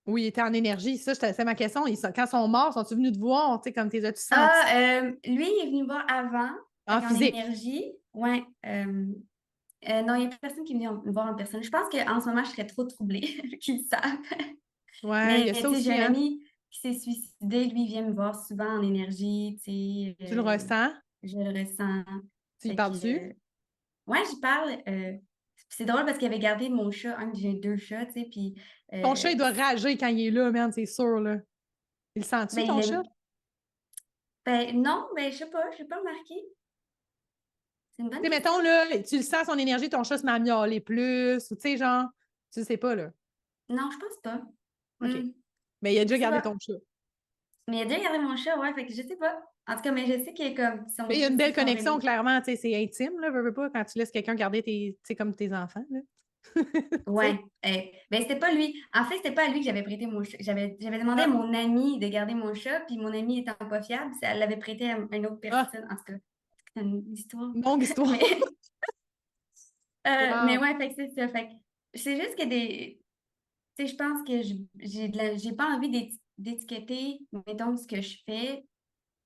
Ou il était en énergie? Ça, c'est ma question. Quand ils sont morts, sont-ils venus te voir? Tu sais, comme t'es as-tu senti? lui, il est venu me voir avant, fait En qu'en physique. énergie. Ouais. Non, il n'y a personne qui est venu me voir en personne. Je pense qu'en ce moment, je serais trop troublée qu'ils le savent. Ouais, il Mais, y a ça tu sais, j'ai aussi, un hein? ami qui s'est suicidé. Lui, il vient me voir souvent en énergie, tu sais. Tu le ressens? Je le ressens. Tu y Fait que, parles-tu? ouais, j'y parle. C'est drôle parce qu'il avait gardé mon chat, j'ai 2 chats, tu sais, puis Ton chat, euh, il doit rager quand il est là, man, c'est sûr, là. Il le sent-tu, ben, ton chat? non, ben, je sais pas, j'ai pas remarqué. C'est une bonne Tu sais, question. mettons, là, tu le sens, son énergie, ton chat se met à miauler plus, ou tu sais, genre, tu le sais pas, là. Non, je pense pas. OK. Hmm, Mais il a je déjà sais gardé pas. ton chat. Mais il a déjà gardé mon chat, ouais, fait que je sais pas. En tout cas, mais je sais que comme Mais il y a une s'ils belle sont connexion, reliés. clairement, tu sais, c'est intime, là, veux pas, quand tu laisses quelqu'un garder tes, tu sais, comme tes enfants, là. Tu Ouais. sais. Ben, c'était pas lui. En fait, c'était pas à lui que j'avais prêté mon chat. J'avais demandé à Ah, mon ami de garder mon chat, puis mon ami étant pas fiable, elle l'avait prêté à une autre ah, personne. En tout cas, c'est une histoire. longue histoire. Mais, mais Wow. ouais, fait que c'est ça. Fait que c'est juste que tu sais, je pense que j'ai pas envie d'étiqueter, mettons, ce que je fais,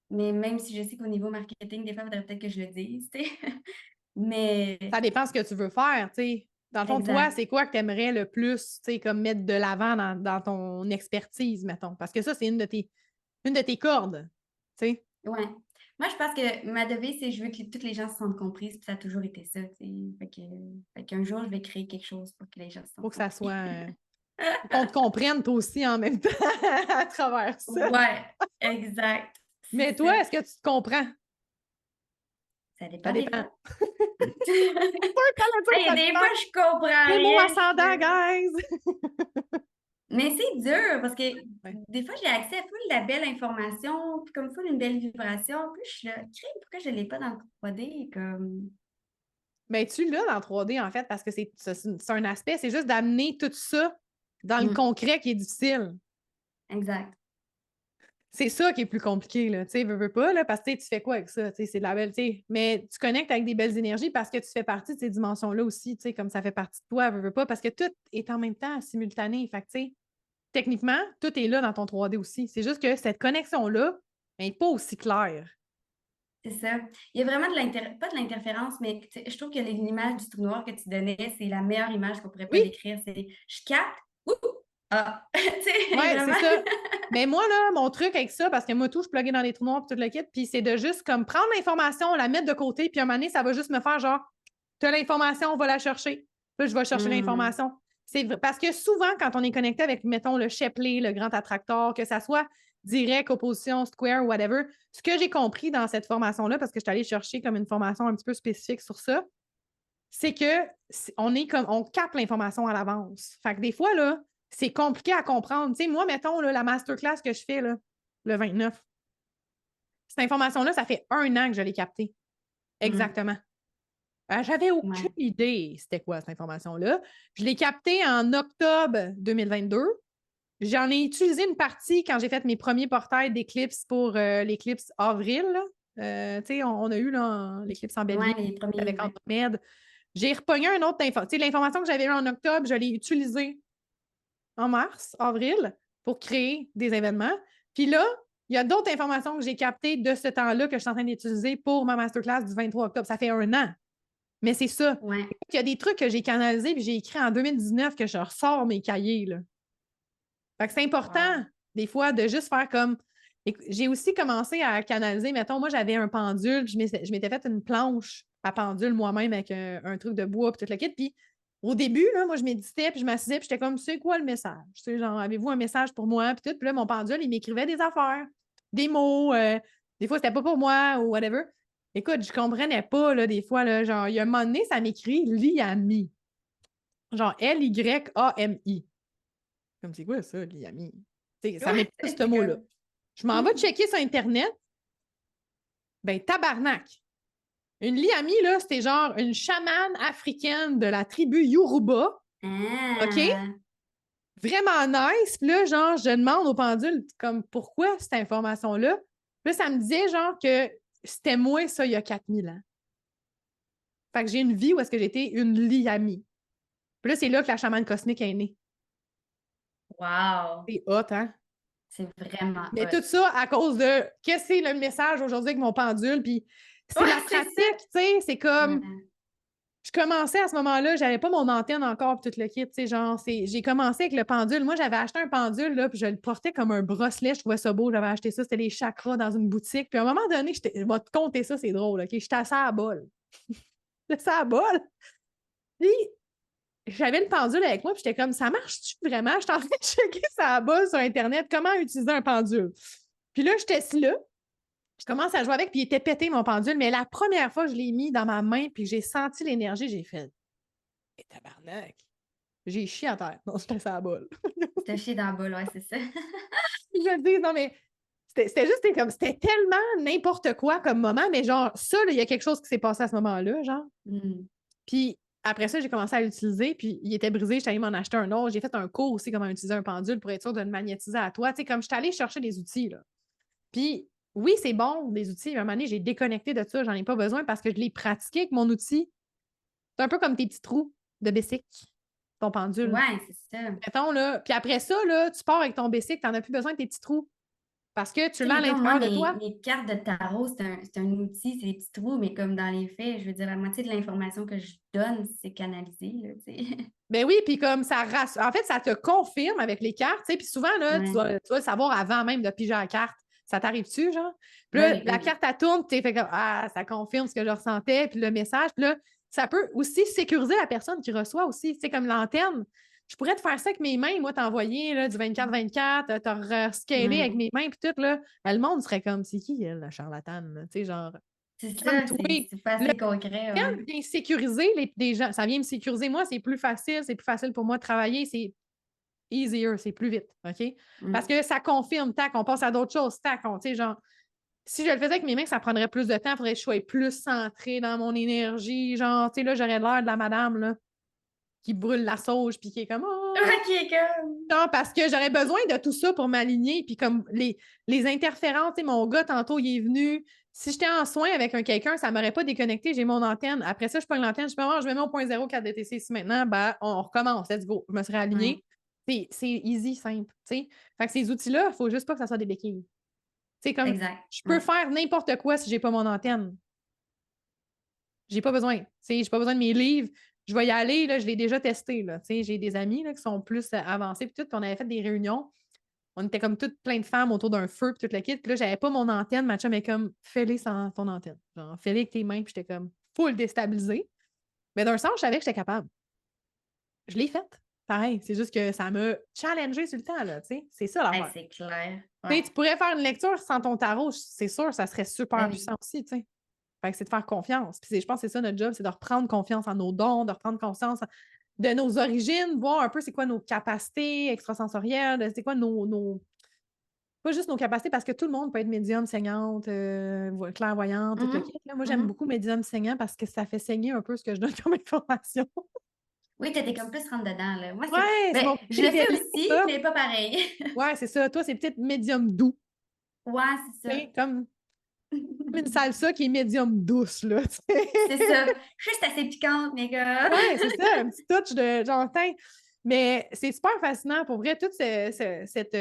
mais même si je sais qu'au niveau marketing, des fois, il faudrait peut-être que je le dise, tu sais. Mais, Ça dépend de ce que tu veux faire, tu sais. Dans le fond, toi, exact. c'est quoi que tu aimerais le plus, tu sais, comme mettre de l'avant dans ton expertise, mettons? Parce que ça, c'est une de tes cordes, tu sais. Ouais. Moi, je pense que ma devise, c'est je veux que toutes les gens se sentent comprises, puis ça a toujours été ça, tu sais. Fait qu'un jour, je vais créer quelque chose pour que les gens se Faut sentent que ça compris. soit... faut qu'on te comprenne, toi aussi, en même temps, à travers ça. Ouais, exact. C'est Mais ça. toi, est-ce que tu te comprends? Ça Ça dépend des dépend. fois. C'est sûr que t'allais dire Hey, ça des dépend. fois, je comprends Gémeaux rien. ascendant, guys! Mais c'est dur parce que Ouais. des fois, j'ai accès à full de la belle information, puis comme full une belle vibration. Puis je suis là, crème, pourquoi je ne l'ai pas dans le 3D? Comme... Ben, tu l'as dans 3D, en fait, parce que c'est un aspect, c'est juste d'amener tout ça dans le Mm, concret qui est difficile. exact. C'est ça qui est plus compliqué, là, tu sais, veux pas, là, parce que tu fais quoi avec ça, tu sais, c'est de la belle, tu sais, mais tu connectes avec des belles énergies parce que tu fais partie de ces dimensions-là aussi, tu sais, comme ça fait partie de toi, veux pas, parce que tout est en même temps, simultané, fait que, tu sais, techniquement, tout est là dans ton 3D aussi, c'est juste que cette connexion-là n'est pas aussi claire. C'est ça. Il y a vraiment pas de l'interférence, mais je trouve que l'image du trou noir que tu donnais, c'est la meilleure image qu'on pourrait pas Oui, décrire. C'est je capte, ouh, ah, tu sais, ouais, c'est vraiment. ça. Mais moi, là, mon truc avec ça, parce que moi, tout, je pluguais dans les trous noirs et tout le kit, puis c'est de juste comme prendre l'information, la mettre de côté, puis à un moment donné, ça va juste me faire genre, tu as l'information, on va la chercher. Puis là, je vais chercher Hmm. l'information. Parce que souvent, quand on est connecté avec, mettons, le Shapley, le grand attracteur, que ça soit direct, opposition, square, whatever, ce que j'ai compris dans cette formation-là, parce que je suis allée chercher comme une formation un petit peu spécifique sur ça, c'est que on capte l'information à l'avance. Fait que des fois, là, c'est compliqué à comprendre. Tu sais, moi, mettons, là, la masterclass que je fais, là, le 29, cette information-là, ça fait 1 an que je l'ai captée. Hmm. Exactement. J'avais aucune Ouais. idée c'était quoi cette information-là. Je l'ai captée en octobre 2022. J'en ai utilisé une partie quand j'ai fait mes premiers portails d'éclipse pour l'éclipse avril. Tu sais, on a eu l'éclipse en Ouais, bélier les premiers, avec ouais. Andromède. J'ai repogné un autre info. Tu sais, l'information que j'avais eue en octobre, je l'ai utilisée en mars, avril, pour créer des événements. Puis là, il y a d'autres informations que j'ai captées de ce temps-là que je suis en train d'utiliser pour ma masterclass du 23 octobre. Ça fait 1 an. Mais c'est ça. Ouais. Il y a des trucs que j'ai canalisés puis j'ai écrit en 2019 que je ressors mes cahiers. Là. Fait que c'est important, Wow. des fois, de juste faire comme. J'ai aussi commencé à canaliser. Mettons, moi, j'avais un pendule, puis je m'étais fait une planche à pendule moi-même avec un truc de bois, puis tout le kit. Puis au début, là, moi, je méditais, puis je m'assisais, puis j'étais comme, c'est quoi le message? Tu sais, genre, avez-vous un message pour moi? Puis tout. Puis là, mon pendule, il m'écrivait des affaires, des mots. Des fois, c'était pas pour moi ou whatever. Écoute, je comprenais pas, là, des fois, là, genre, il y a un moment donné, ça m'écrit Liami. Genre Lyami. Comme c'est quoi ça, Liami? Ça met Ouais, pas ce c'est mot-là. comme. Je m'en vais checker sur Internet. Ben, tabarnak. Une Liami, là, c'était genre une chamane africaine de la tribu Yoruba. OK? Ah, Vraiment nice. Puis là, genre, je demande au pendule, comme, pourquoi cette information-là? Puis là, ça me disait, genre, que c'était moi, ça, il y a 4000 ans. Fait que j'ai une vie où est-ce que j'étais une Liami. Puis là, c'est là que la chamane cosmique est née. wow. C'est hot, hein? C'est vraiment Mais hot. tout ça à cause de qu'est-ce que c'est le message aujourd'hui avec mon pendule. Puis c'est Ouais, la c'est pratique, ça. tu sais. C'est comme. Ouais. Je commençais à ce moment-là, j'avais pas mon antenne encore, puis tout le kit, tu sais, genre, j'ai commencé avec le pendule. Moi, j'avais acheté un pendule, là, puis je le portais comme un bracelet, je trouvais ça beau, j'avais acheté ça, c'était les chakras dans une boutique. Puis à un moment donné, je vais te compter ça, c'est drôle, OK? J'étais assis à la bol. J'étais à la bol. Puis j'avais le pendule avec moi, puis j'étais comme, ça marche-tu vraiment? J'étais en train de checker ça à bol sur Internet, comment utiliser un pendule. Puis là, j'étais là, je commence à jouer avec, puis il était pété mon pendule, mais la première fois que je l'ai mis dans ma main, puis j'ai senti l'énergie, j'ai fait, et tabarnak. J'ai chié à terre. Non, j'étais à la bolle. T'as chié dans le bol, ouais, c'est ça. Je dis, non, mais c'était juste comme, c'était tellement n'importe quoi comme moment, mais genre, ça, il y a quelque chose qui s'est passé à ce moment-là, genre. Hmm. Puis après ça, j'ai commencé à l'utiliser, puis il était brisé, j'étais allée m'en acheter un autre. J'ai fait un cours aussi comment utiliser un pendule pour être sûr de le magnétiser à toi. Tu sais, comme je suis allée chercher des outils, là. Puis oui, c'est bon, des outils, mais à un moment donné, j'ai déconnecté de ça, j'en ai pas besoin parce que je l'ai pratiqué avec mon outil. C'est un peu comme tes petits trous de bicycle, ton pendule. Ouais, c'est ça. Mettons, là. Puis après ça, là, tu pars avec ton bicycle, tu n'en as plus besoin de tes petits trous. Parce que tu Tu le sais, mets à mettons, moi, l'intérieur de toi. mes cartes de tarot, c'est un outil, c'est des petits trous, mais comme dans les faits, je veux dire, la moitié de l'information que je donne, c'est canalisé, là, tu sais. Ben oui, puis comme ça en fait, ça te confirme avec les cartes, tu sais. Puis souvent, là, Ouais. tu vas le savoir avant même de piger la carte. Ça t'arrive-tu, genre? Puis Ben là, oui, la ben oui. carte, elle tourne, tu sais, fait comme, ah, ça confirme ce que je ressentais, puis le message. Puis là, ça peut aussi sécuriser la personne qui reçoit aussi. Tu sais, comme l'antenne. Je pourrais te faire ça avec mes mains, moi, t'envoyer là, du 24-24, t'as rescalé avec Ouais. mes mains, puis tout, là. Ben, le monde serait comme, c'est qui, elle, la charlatane, là? Tu sais, genre, C'est ça, calme-toi. c'est pas assez concret, ouais. Vient sécuriser des gens. Ça vient me sécuriser moi, c'est plus facile pour moi de travailler, c'est easier, c'est plus vite, OK? Parce Mm. que ça confirme, tac, on passe à d'autres choses, tac, tu sais, genre, si je le faisais avec mes mains, ça prendrait plus de temps, il faudrait que je sois plus centrée dans mon énergie, genre, tu sais, là, j'aurais l'air de la madame, là, qui brûle la sauge, puis qui est comme « Oh! » OK, comme... Non, parce que j'aurais besoin de tout ça pour m'aligner. Puis comme les interférences, tu sais, mon gars, tantôt, il est venu. Si j'étais en soin avec quelqu'un, ça ne m'aurait pas déconnecté. J'ai mon antenne. Après ça, je pogne l'antenne. Je me mets au 0.04 DTC ici maintenant. Ben, on recommence. Let's go. Je me serais alignée. C'est easy, simple. Tu sais. Fait que ces outils-là, il ne faut juste pas que ça soit des béquilles. Tu sais, comme Exact. je peux faire n'importe quoi si je n'ai pas mon antenne. J'ai pas besoin. Tu sais, j'ai pas besoin de mes livres. Je vais y aller, là, je l'ai déjà testé. Là. Tu sais, j'ai des amis là, qui sont plus avancés. Puis tout, puis on avait fait des réunions. On était comme toutes plein de femmes autour d'un feu, puis toute la kit. Puis là, j'avais pas mon antenne. Ma chum est comme, fais-les sans ton antenne. Genre, fais-les avec tes mains. Puis j'étais comme, full déstabilisée. Mais d'un sens, je savais que j'étais capable. Je l'ai faite. Pareil, c'est juste que ça m'a challengé sur le temps, là, tu sais. C'est ça, l'affaire. C'est clair. Tu sais, tu pourrais faire une lecture sans ton tarot, c'est sûr, ça serait super Ben oui. puissant aussi, tu sais. Fait que c'est de faire confiance. Puis je pense que c'est ça notre job, c'est de reprendre confiance en nos dons, de reprendre confiance de nos origines, voir un peu c'est quoi nos capacités extrasensorielles, c'est quoi nos... Pas juste nos capacités, parce que tout le monde peut être médium, saignante, clairvoyante, tout le kit. Là. Moi, j'aime beaucoup médium saignant parce que ça fait saigner un peu ce que je donne comme information. Oui, t'étais comme plus rentre dedans, là. Moi, Ouais, c'est mon je le fais préféré, aussi, ça. mais pas pareil. Ouais, c'est ça. Toi, c'est peut-être médium doux. Ouais, c'est ça. Comme une salsa qui est médium douce, là. C'est ça. Juste assez piquante, mes gars. Ouais, c'est ça, un petit touch de genre teint. Mais c'est super fascinant pour vrai, toute cette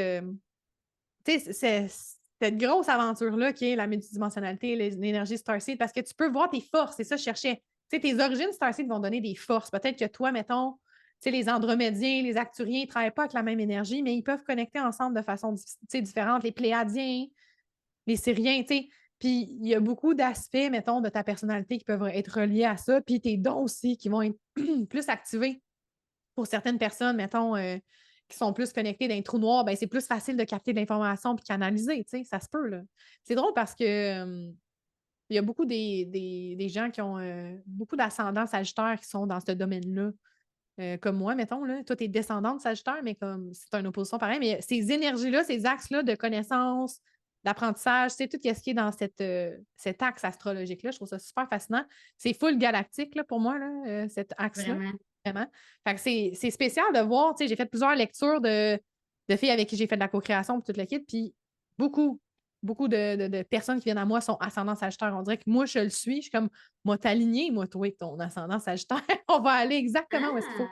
grosse aventure-là qui est la multidimensionnalité, l'énergie Starseed, parce que tu peux voir tes forces, c'est ça que je cherchais. Tu sais, tes origines Starseed vont donner des forces. Peut-être que toi, mettons, tu sais, les Andromédiens, les Acturiens, ils ne travaillent pas avec la même énergie, mais ils peuvent connecter ensemble de façon différente. Les Pléiadiens, les Syriens, tu sais. Puis il y a beaucoup d'aspects, mettons, de ta personnalité qui peuvent être reliés à ça. Puis tes dons aussi qui vont être plus activés pour certaines personnes, mettons, qui sont plus connectées d'un trou noir, ben c'est plus facile de capter de l'information puis canaliser, tu sais, ça se peut, là. C'est drôle parce que il y a beaucoup des gens qui ont beaucoup d'ascendants sagittaires qui sont dans ce domaine-là. Comme moi, mettons, là. Toi, t'es descendante sagittaire, mais comme c'est une opposition pareil. Mais ces énergies-là, ces axes-là de connaissance, d'apprentissage, c'est tout ce qui est dans cet axe astrologique-là. Je trouve ça super fascinant. C'est full galactique, là, pour moi, là, cet axe-là. Vraiment. Vraiment. Fait que c'est spécial de voir, tu sais, j'ai fait plusieurs lectures de filles avec qui j'ai fait de la co-création pour toute le kit, puis beaucoup de personnes qui viennent à moi sont ascendants sagittaires. On dirait que moi, je le suis. Je suis comme, moi, t'aligner, moi, toi, ton ascendant sagittaire. On va aller exactement où est-ce qu'il faut.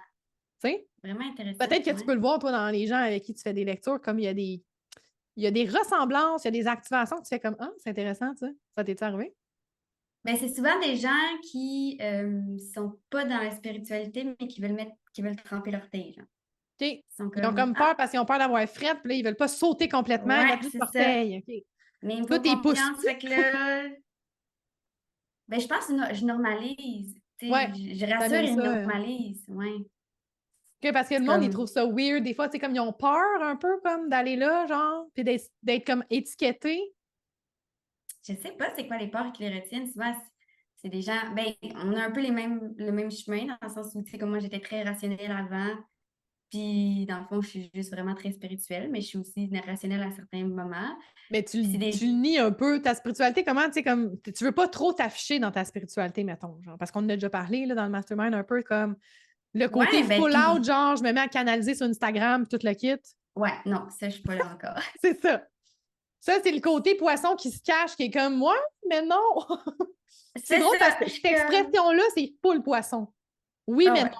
Tu sais? Vraiment intéressant. Peut-être que tu peux le voir, toi, dans les gens avec qui tu fais des lectures, comme il y a des ressemblances, il y a des activations que tu fais comme, ah, c'est intéressant, ça. Ça t'est arrivé? Ben, c'est souvent des gens qui sont pas dans la spiritualité, mais qui veulent tremper leur thé, genre. OK. Ils Ils ont comme peur parce qu'ils ont peur d'avoir fret, puis là, ils veulent pas sauter complètement, ils Ouais, mettent juste c'est l'orteil. OK. Mais il me Toi, faut t'es confiance, positif. fait que là... Ben, je pense que je normalise. Tu sais, Ouais, je rassure t'amènes et je ça. normalise, ouais. Parce que le C'est monde, ils comme... trouvent ça weird. Des fois, tu sais, comme ils ont peur un peu comme d'aller là, genre, puis d'être comme étiquetés. Je sais pas c'est quoi les peurs qui les retiennent. Souvent, c'est des gens... Ben, on a un peu le même chemin, dans le sens où, tu sais, comme moi, j'étais très rationnelle avant. Puis, dans le fond, je suis juste vraiment très spirituelle, mais je suis aussi rationnelle à certains moments. Mais tu C'est nies un peu ta spiritualité. Comment, tu sais, comme, tu veux pas trop t'afficher dans ta spiritualité, mettons, genre, parce qu'on en a déjà parlé, là, dans le mastermind, un peu comme le côté Ouais, ben, full out, puis... genre, je me mets à canaliser sur Instagram, puis tout le kit. Ouais, non, ça, je suis pas là encore. C'est ça. Ça, c'est le côté poisson qui se cache, qui est comme, moi, mais non. C'est drôle ça, parce que cette expression-là, c'est full poisson. Oui, Ah mais non. ouais.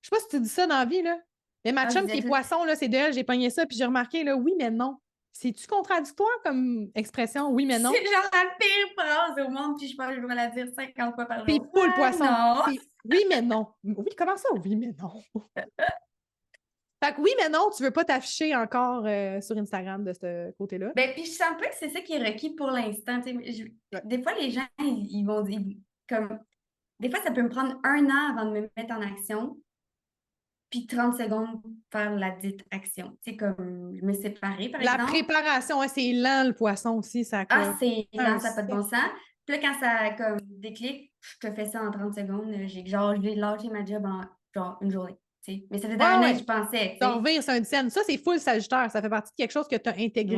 Je sais pas si tu dis ça dans la vie, là. Mais ma Ah, je chum disais qui est tout. poisson, là, c'est d'elle, j'ai pogné ça, puis j'ai remarqué, là, oui, mais non. C'est-tu contradictoire comme expression, oui, mais non? C'est genre la pire phrase au monde, puis je pense que je dois la dire 50 fois par C'est jour. full poisson. Non. C'est oui, mais non. Oui, comment ça, oui, mais non? Fait que oui, mais non, tu veux pas t'afficher encore sur Instagram de ce côté-là. Ben, puis je sens pas que c'est ça qui est requis pour l'instant. Tu sais, des fois, les gens, ils vont dire, comme, des fois, ça peut me prendre 1 an avant de me mettre en action, puis 30 secondes pour faire la dite action. Tu sais, comme me séparer, par La exemple. préparation, hein, c'est lent, le poisson aussi, ça Ah, comme c'est un lent, ça n'a pas de bon sens. Puis là, quand ça comme déclic, je te fais ça en 30 secondes. Je vais lâcher ma job en genre une journée. Tu sais. Mais ça faisait Ouais, 1 an que ouais. je pensais. Tu T'en sais. revenir sur une scène. Ça, c'est full Sagittaire. Ça fait partie de quelque chose que tu as intégré.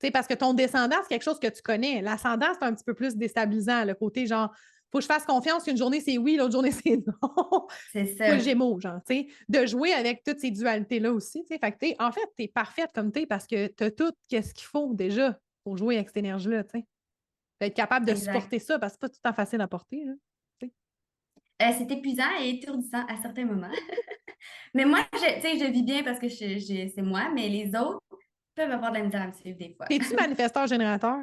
Ouais. Parce que ton descendant, c'est quelque chose que tu connais. L'ascendant, c'est un petit peu plus déstabilisant. Le côté genre, faut que je fasse confiance qu'une journée c'est oui, l'autre journée c'est non. C'est Ou le ça. Gémeaux, genre, tu sais, de jouer avec toutes ces dualités-là aussi, tu sais. Fait que, en fait, t'es parfaite comme t'es parce que t'as tout qu'est-ce qu'il faut déjà pour jouer avec cette énergie-là, tu sais. Être capable de Exact. supporter ça parce que c'est pas tout le temps facile à porter, là, tu sais. C'est épuisant et étourdissant à certains moments. Mais moi, tu sais, je vis bien parce que c'est moi, mais les autres peuvent avoir de la misère à me suivre des fois. T'es-tu manifesteur-générateur?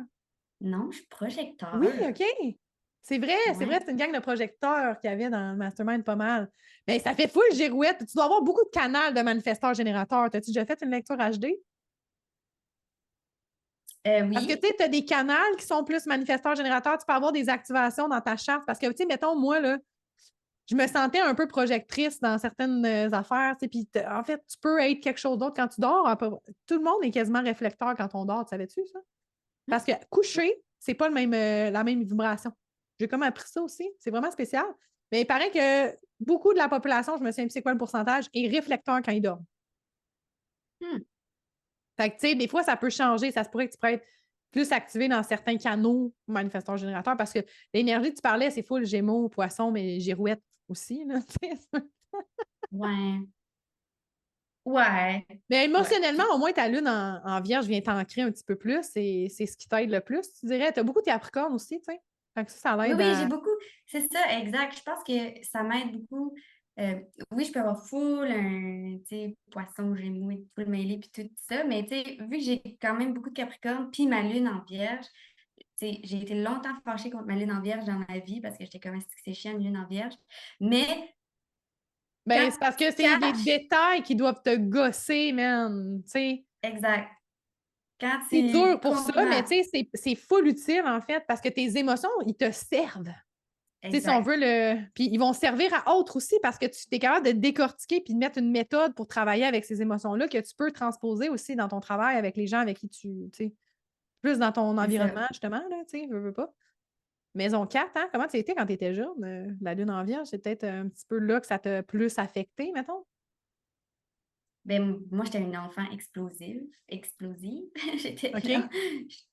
Non, je suis Oui, projecteur. OK. C'est vrai, Ouais. c'est une gang de projecteurs qu'il y avait dans le mastermind pas mal. Mais ça fait full girouette. Tu dois avoir beaucoup de canaux de manifesteurs-générateurs. T'as-tu déjà fait une lecture HD? Parce que, tu Oui. sais, tu as des canaux qui sont plus manifesteurs-générateurs. Tu peux avoir des activations dans ta charte. Parce que, tu sais, mettons, moi, là, je me sentais un peu projectrice dans certaines affaires. Tu sais, puis, en fait, tu peux être quelque chose d'autre quand tu dors. Tout le monde est quasiment réflecteur quand on dort. Tu savais-tu ça? Parce que coucher, c'est pas la même vibration. J'ai comme appris ça aussi. C'est vraiment spécial. Mais il paraît que beaucoup de la population, je me souviens plus c'est quoi le pourcentage, est réflecteur quand ils dorment. Hmm. Fait que, tu sais, des fois, ça peut changer. Ça se pourrait que tu pourrais être plus activé dans certains canaux manifestants générateurs parce que l'énergie que tu parlais, c'est full Gémeaux, Poisson, mais Girouette aussi. Là, Ouais. Ouais. mais Ouais. émotionnellement, au moins, ta lune en Vierge vient t'ancrer un petit peu plus. C'est ce qui t'aide le plus, tu dirais. Tu as beaucoup de Capricorne aussi, tu sais. Fait que ça Oui, l'aide oui, à. j'ai beaucoup. C'est ça, exact. Je pense que ça m'aide beaucoup. Euh, oui, je peux avoir full, un, tu sais, poisson, gémeaux, et full mêlé, puis tout ça. Mais, tu sais, vu que j'ai quand même beaucoup de Capricorne, puis ma lune en Vierge, tu sais, j'ai été longtemps fâchée contre ma lune en Vierge dans ma vie parce que j'étais comme, est-ce que c'est chiant, une lune en Vierge? Mais, Ben, quand c'est parce que tu c'est des caches, détails qui doivent te gosser, man. Tu sais, exact. Quand c'est dur tu pour ça, mais comprends, tu sais, c'est full utile, en fait, parce que tes émotions, ils te servent. Tu sais, si on exact. veut le. Puis ils vont servir à autres aussi parce que tu es capable de décortiquer puis de mettre une méthode pour travailler avec ces émotions-là que tu peux transposer aussi dans ton travail avec les gens avec qui tu sais, plus dans ton C'est ça. environnement, justement, là, tu sais, veux pas. Maison 4, hein? Comment tu étais quand tu étais jeune? La lune en vierge, c'est peut-être un petit peu là que ça t'a plus affecté, mettons? Ben, moi, j'étais une enfant explosive. J'étais là. OK?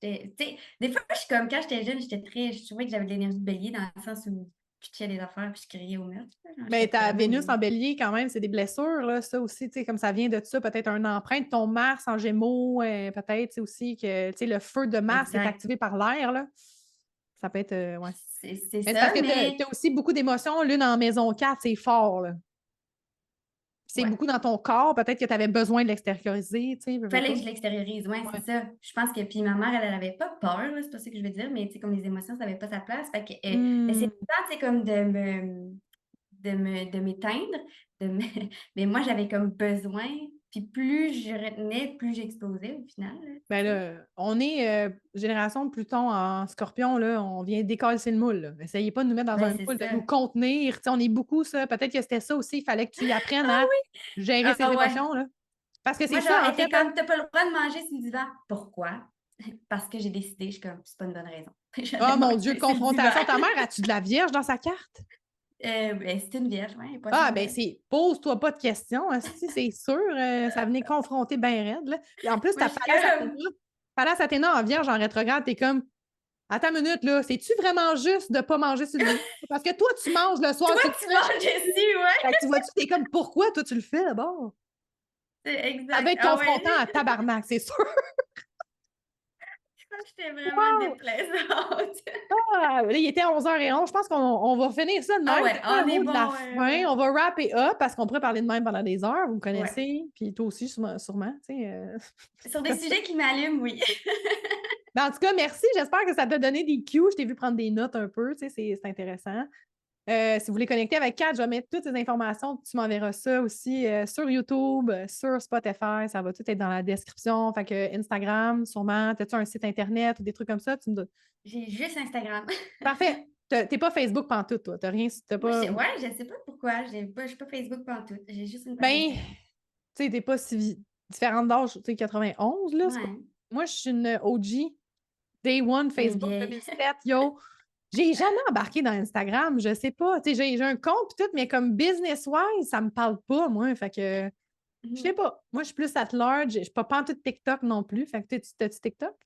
Tu sais, des fois, je suis comme quand j'étais jeune, je trouvais que j'avais de l'énergie de bélier dans le sens où je touchais les affaires puis je criais au meurtre. Là. Genre, Mais j'étais ta vraiment Vénus une. en bélier, quand même, c'est des blessures, là, ça aussi, tu sais, comme ça vient de ça, peut-être un empreinte. Ton Mars en Gémeaux, peut-être, c'est aussi que, tu sais, le feu de Mars est Exact. activé par l'air, là. Ça peut être, ouais. C'est Mais c'est parce ça, que mais tu as aussi beaucoup d'émotions. Lune en maison 4, c'est fort, là. C'est ouais. beaucoup dans ton corps. Peut-être que tu avais besoin de l'extérioriser, tu sais, veux Fallait pas. que je l'extériorise, ouais, c'est Ouais. ça. Je pense que, puis ma mère, elle avait pas peur, là, c'est pas ça que je veux dire, mais tu sais, comme les émotions, ça n'avait pas sa place. Fait que, c'est Hmm. pas, tu sais, comme de m'éteindre, mais moi, j'avais comme besoin, puis plus je retenais, plus j'explosais au final, là, Ben tu sais. là, on est génération de Pluton en Scorpion, là, on vient décoller le moule. Là. Essayez pas de nous mettre dans Ben, un c'est moule, de ça. nous contenir. Tu sais, on est beaucoup ça. Peut-être que c'était ça aussi. Il fallait que tu apprennes à gérer ses Ah ouais. émotions. Là. Parce que c'est Moi, genre, ça, elle en était fait. Hein? comme, t'as pas le droit de manger sur le divan. Pourquoi? Parce que j'ai décidé, je suis comme, c'est pas une bonne raison. J'allais Oh mon Dieu, manger sur le divan. confrontation. Ta mère, as-tu de la vierge dans sa carte? Ben, c'était une vierge, ouais, Ah, poisson ben vierge. c'est pose-toi pas de questions. Si c'est sûr, ça venait confronter bien raide. Là. Puis en plus, Moi, ta je suis comme, Pallas Athéna en vierge en rétrograde, t'es comme attends une minute, là, c'est-tu vraiment juste de ne pas manger sur le divan? Parce que toi, tu manges le soir toi, si tu tu fais. manges dessus, ouais. Fait que tu vois-tu, t'es comme pourquoi toi tu le fais d'abord? C'est Ça va exact. être Ah ouais, confrontant à tabarnak, c'est sûr. je pense que j'étais vraiment Wow! déplaisante. Ah, là, il était 11h11. Je pense qu'on va finir ça de Ah même. ouais, C'est quoi on le est mot de la bon. fin? On va wrapper up parce qu'on pourrait parler de même pendant des heures. Vous me Ouais. connaissez, puis toi aussi, sûrement. Tu sais, Sur des comme ça. sujets qui m'allument, oui. Mais en tout cas, merci. J'espère que ça t'a donné des cues. Je t'ai vu prendre des notes un peu. Tu sais, c'est intéressant. Si vous voulez connecter avec Kat, je vais mettre toutes ces informations. Tu m'enverras ça aussi sur YouTube, sur Spotify. Ça va tout être dans la description. Fait que Instagram, sûrement. As-tu un site Internet ou des trucs comme ça? Tu me dis. J'ai juste Instagram. Parfait. T'es pas Facebook pantoute, toi. T'as rien. T'as Moi, pas. ouais, je sais pas pourquoi. Je suis pas Facebook pantoute. J'ai juste une page Ben, tu Instagram. sais, t'es pas si différente d'âge. Tu sais, 91, là. Ouais, Moi, je suis une OG. Day One, une Facebook vieille. 2007, yo. J'ai jamais embarqué dans Instagram, je sais pas. Tu sais, j'ai un compte et tout, mais comme business-wise, ça me parle pas, moi. Fait que, je sais Mhm. pas. Moi, je suis plus at large. Je suis pas pantoute TikTok non plus. Fait que, t'as-tu TikTok?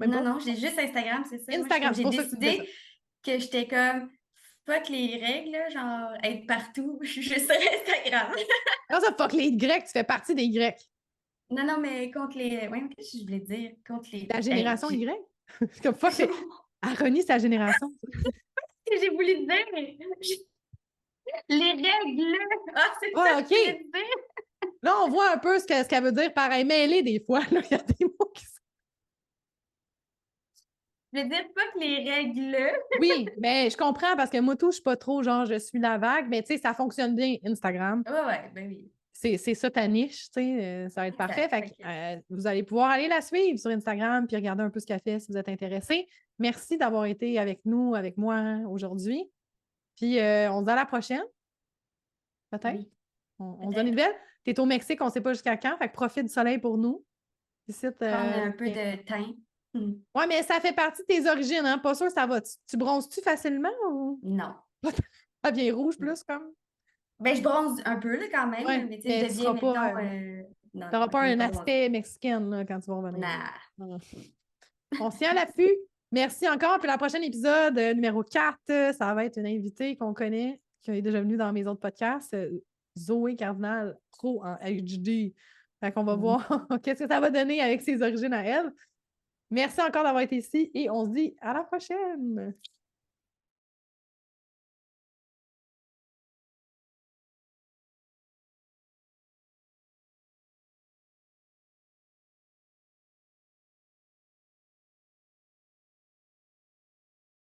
Même Non, pas? non, j'ai juste Instagram, c'est ça. Moi, Instagram, c'est j'ai pour ça que tu me disais ça. décidé que j'étais comme, Fuck les règles, là, genre être partout, je suis sur Instagram. Non, ça, fuck les Grecs, tu fais partie des Grecs. Non, non, mais contre les. Ouais, qu'est-ce que je voulais dire? Contre les. La Hey, génération Y. C'est comme fuck les. Elle renie sa génération. j'ai voulu dire, mais les règles! Ah, c'est Ah, ça que OK. je voulais dire! Là, on voit un peu ce qu'elle veut dire par mêlée des fois. Là. Il y a des mots qui sont. Je voulais dire pas que les règles. Oui, mais je comprends parce que moi, tout, je suis pas trop genre je suis la vague, mais tu sais, ça fonctionne bien, Instagram. Ouais, ouais, ben oui. C'est ça ta niche, tu sais, ça va être parfait. Exact. Fait que, vous allez pouvoir aller la suivre sur Instagram puis regarder un peu ce qu'elle fait si vous êtes intéressé. Merci d'avoir été avec nous, avec moi aujourd'hui. Puis on se dit à la prochaine, peut-être. Oui, On se donne une peut-être belle. Tu es au Mexique, on ne sait pas jusqu'à quand, fait que profite du soleil pour nous. Ici, prendre un peu de teint. ouais, mais ça fait partie de tes origines, hein? Pas sûr, ça va. Tu bronzes-tu facilement ou Non. ça devient rouge plus comme? Ben, je bronze un peu, là, quand même, Ouais, mais tu sais, mais je tu deviens, seras pas. mettons. Non, T'auras non, pas je vais un pas bronzer. aspect mexicain là, quand tu vas revenir. Nah. Non. On se tient à l'affût. Merci encore. Puis la prochaine épisode, numéro 4, ça va être une invitée qu'on connaît, qui est déjà venue dans mes autres podcasts, Zoé Cardinal Pro en HD. Fait qu'on va voir qu'est-ce que ça va donner avec ses origines à elle. Merci encore d'avoir été ici et on se dit à la prochaine.